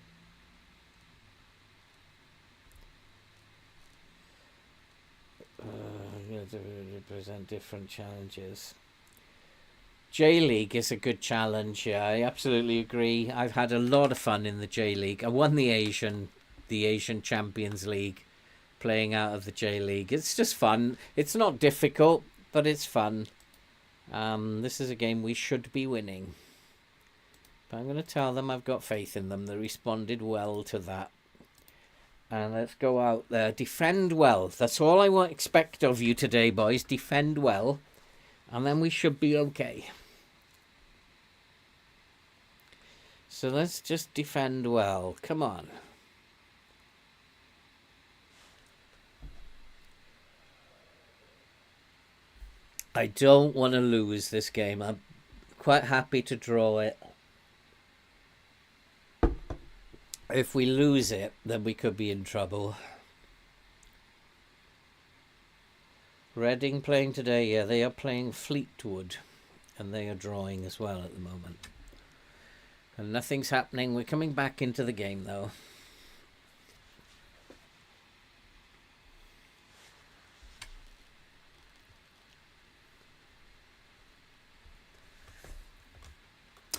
Present different challenges. J-League is a good challenge. Yeah, I absolutely agree. I've had a lot of fun in the J-League. I won the Asian Champions League playing out of the J-League. It's just fun. It's not difficult, but it's fun. This is a game we should be winning. But I'm going to tell them I've got faith in them. They responded well to that. And let's go out there. Defend well. That's all I expect of you today, boys. Defend well. And then we should be okay. So let's just defend well. Come on. I don't want to lose this game. I'm quite happy to draw it. If we lose it, then we could be in trouble. Reading playing today, yeah, they are playing Fleetwood, and they are drawing as well at the moment. And nothing's happening. We're coming back into the game, though.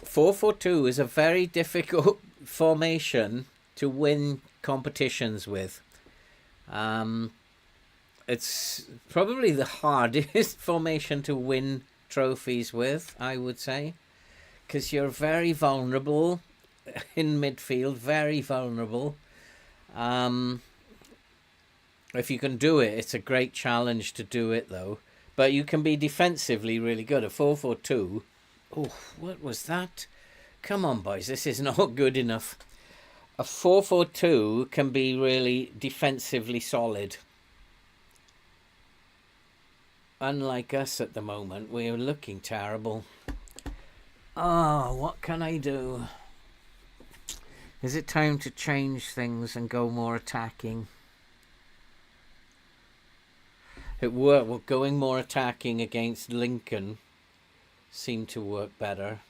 (4-4-2) is a very difficult formation to win competitions with. It's probably the hardest formation to win trophies with, I would say, because you're very vulnerable in midfield, very vulnerable. If you can do it, it's a great challenge to do it, though. But you can be defensively really good. A 4-4-2. Oh, what was that? Come on, boys, this is not good enough. A 4-4-2 can be really defensively solid. Unlike us at the moment, we're looking terrible. Oh, what can I do? Is it time to change things and go more attacking? It worked. Well, going more attacking against Lincoln seemed to work better.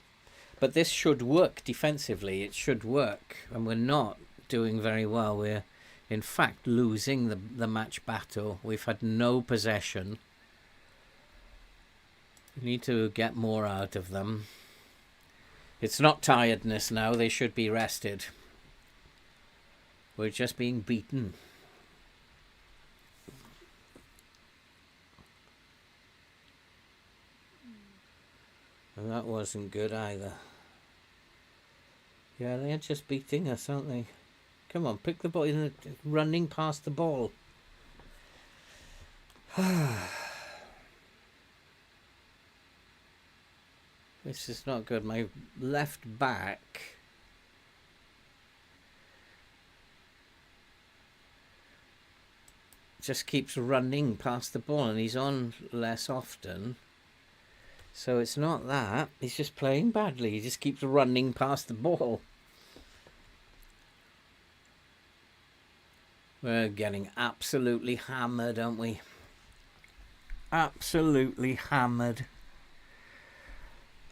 But this should work defensively. It should work. And we're not doing very well. We're, in fact, losing the match battle. We've had no possession. We need to get more out of them. It's not tiredness now. They should be rested. We're just being beaten. And that wasn't good either. Yeah, they're just beating us, aren't they? Come on, pick the ball. Running past the ball. This is not good. My left back just keeps running past the ball, and he's on less often. So it's not that. He's just playing badly. He just keeps running past the ball. We're getting absolutely hammered, aren't we? Absolutely hammered.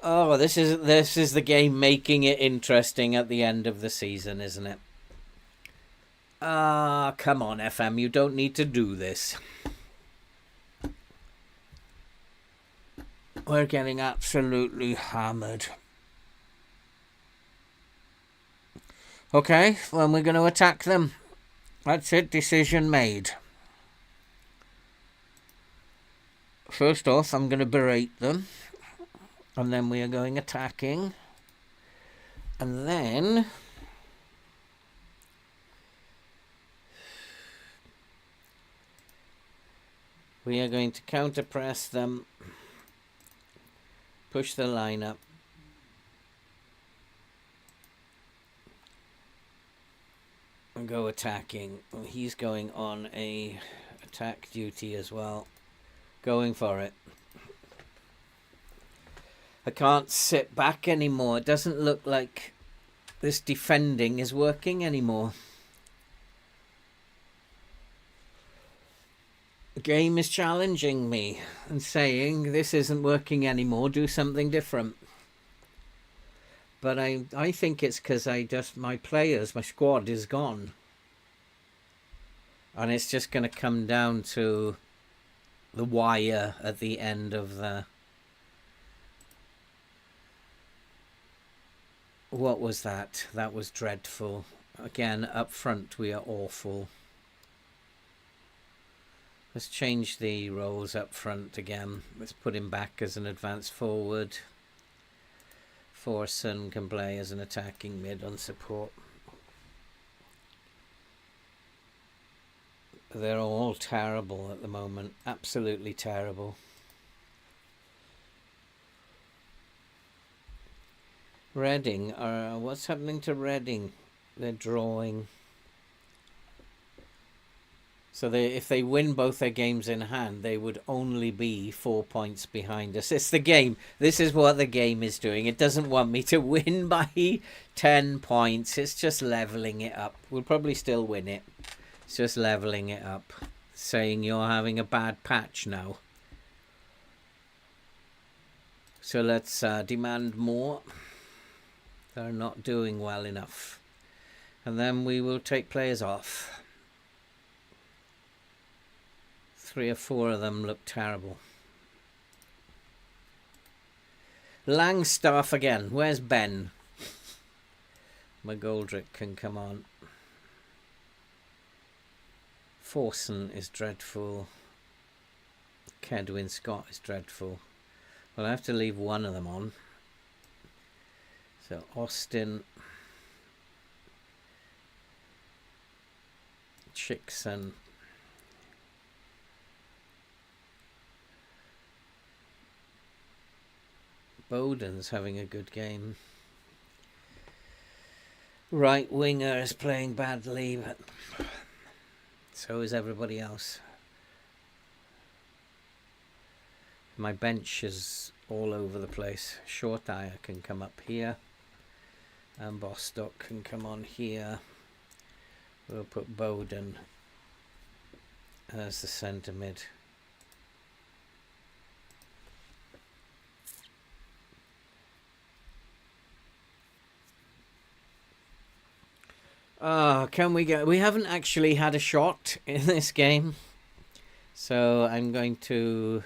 Oh, this is the game making it interesting at the end of the season, isn't it? Ah, come on, FM. You don't need to do this. We're getting absolutely hammered. Okay, well, we're going to attack them. That's it. Decision made. First off, I'm going to berate them. And then we are going attacking. And then we are going to counter-press them. Push the line up. And go attacking. He's going on a attack duty as well. Going for it. I can't sit back anymore. It doesn't look like this defending is working anymore. The game is challenging me and saying this isn't working anymore. Do something different. But I think it's because my players, my squad is gone. And it's just going to come down to the wire at the end of the... What was that? That was dreadful. Again, up front we are awful. Let's change the roles up front again. Let's put him back as an advanced forward. Forson can play as an attacking mid on support. They're all terrible at the moment. Absolutely terrible. Reading, what's happening to Reading? They're drawing. So if they win both their games in hand, they would only be 4 points behind us. It's the game. This is what the game is doing. It doesn't want me to win by 10 points. It's just leveling it up. We'll probably still win it. It's just leveling it up. Saying you're having a bad patch now. So let's demand more. They're not doing well enough. And then we will take players off. 3 or 4 of them look terrible. Langstaff again. Where's Ben? McGoldrick can come on. Forson is dreadful. Kedwin Scott is dreadful. Well, I have to leave one of them on. So Austin, Chickson, Bowden's having a good game. Right winger is playing badly, but so is everybody else. My bench is all over the place. Shortire can come up here. And Bostock can come on here. We'll put Bowden as the centre mid. Can we get... We haven't actually had a shot in this game. So I'm going to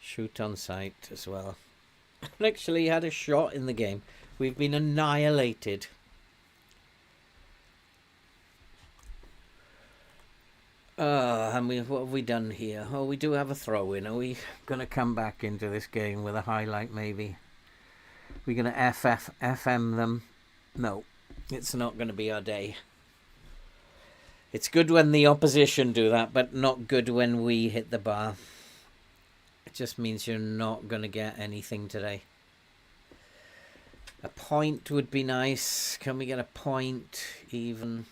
shoot on sight as well. I actually had a shot in the game. We've been annihilated. And what have we done here? Oh, we do have a throw-in. Are we going to come back into this game with a highlight, maybe? We're going to FM them? No, it's not going to be our day. It's good when the opposition do that, but not good when we hit the bar. It just means you're not going to get anything today. A point would be nice. Can we get a point even?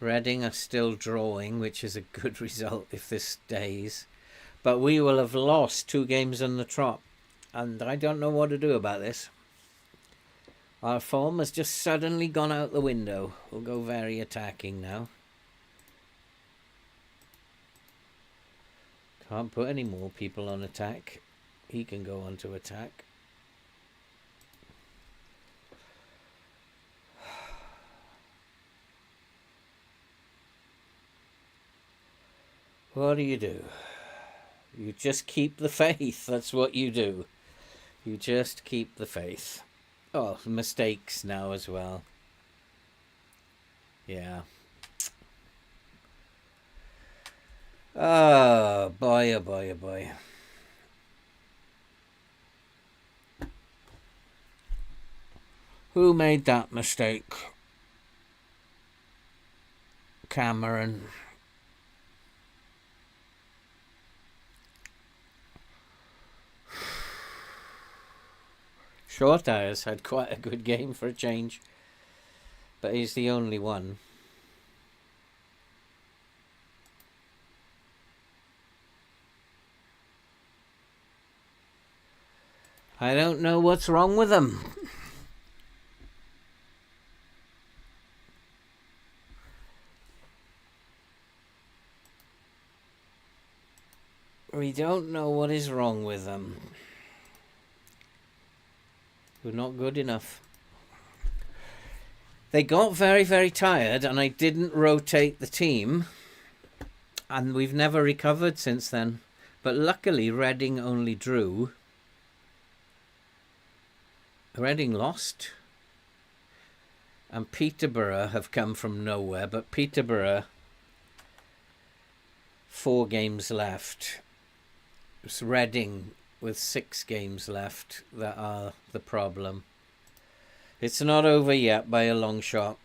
Reading are still drawing, which is a good result if this stays. But we will have lost 2 games in the trot. And I don't know what to do about this. Our form has just suddenly gone out the window. We'll go very attacking now. Can't put any more people on attack. He can go on to attack. What do? You just keep the faith. That's what you do. You just keep the faith. Oh, mistakes now as well. Yeah. Oh, boy, oh boy, oh boy. Who made that mistake? Cameron. Shortire's had quite a good game for a change, but he's the only one. I don't know what's wrong with him. We don't know what is wrong with them. We're not good enough. They got very, very tired, and I didn't rotate the team. And we've never recovered since then. But luckily, Reading only drew. Reading lost. And Peterborough have come from nowhere. But Peterborough, 4 games left. It's Reading with 6 games left that are the problem. It's not over yet by a long shot.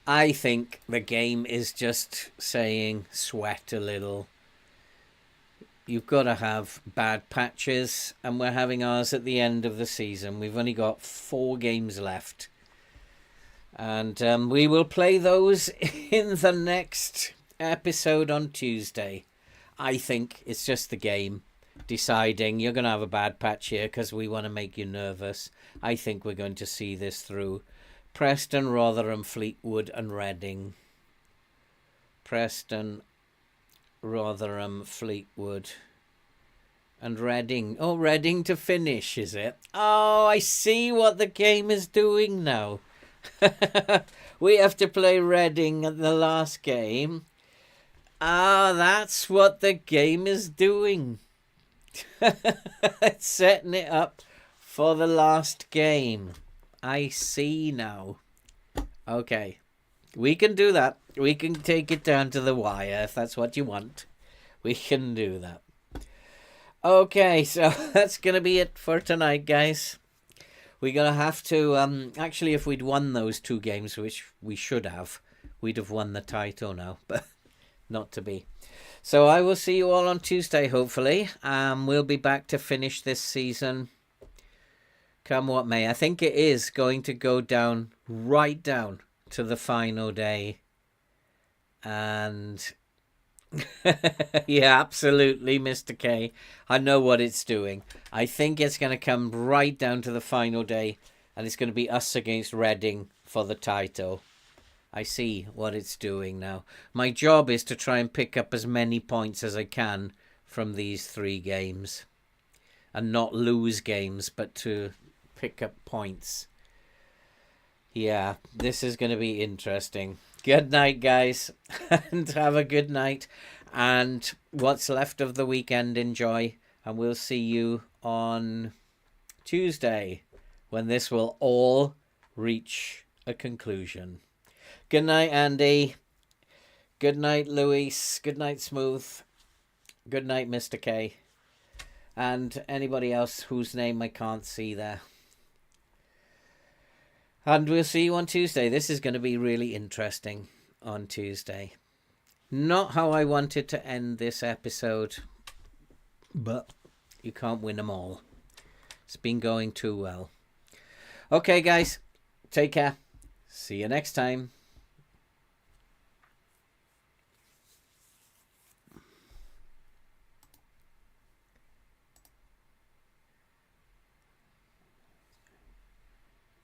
I think the game is just saying sweat a little. You've got to have bad patches, and we're having ours at the end of the season. We've only got 4 games left. And we will play those in the next episode on Tuesday. I think it's just the game deciding you're going to have a bad patch here because we want to make you nervous. I think we're going to see this through. Preston, Rotherham, Fleetwood and Reading. Preston, Rotherham, Fleetwood And Reading. Oh, Reading to finish, is it? Oh, I see what the game is doing now. We have to play Reading at the last game. Ah, that's what the game is doing. It's setting it up for the last game. I see now. Okay. We can do that. We can take it down to the wire if that's what you want. We can do that. Okay, so that's going to be it for tonight, guys. We're going to have to... actually, if we'd won those 2 games, which we should have, we'd have won the title now, but not to be. So I will see you all on Tuesday, hopefully. We'll be back to finish this season, come what may. I think it is going to go down, right down to the final day. And... yeah, absolutely, Mr. K. I know what it's doing. I think it's going to come right down to the final day, and it's going to be us against Reading for the title. I see what it's doing now. My job is to try and pick up as many points as I can from these 3 games. And not lose games, but to pick up points. Yeah, this is going to be interesting. Good night, guys, and have a good night, and what's left of the weekend, enjoy, and we'll see you on Tuesday, when this will all reach a conclusion. Good night, Andy. Good night, Luis. Good night, Smooth. Good night, Mr. K. And anybody else whose name I can't see there. And we'll see you on Tuesday. This is going to be really interesting on Tuesday. Not how I wanted to end this episode, but you can't win them all. It's been going too well. Okay, guys. Take care. See you next time.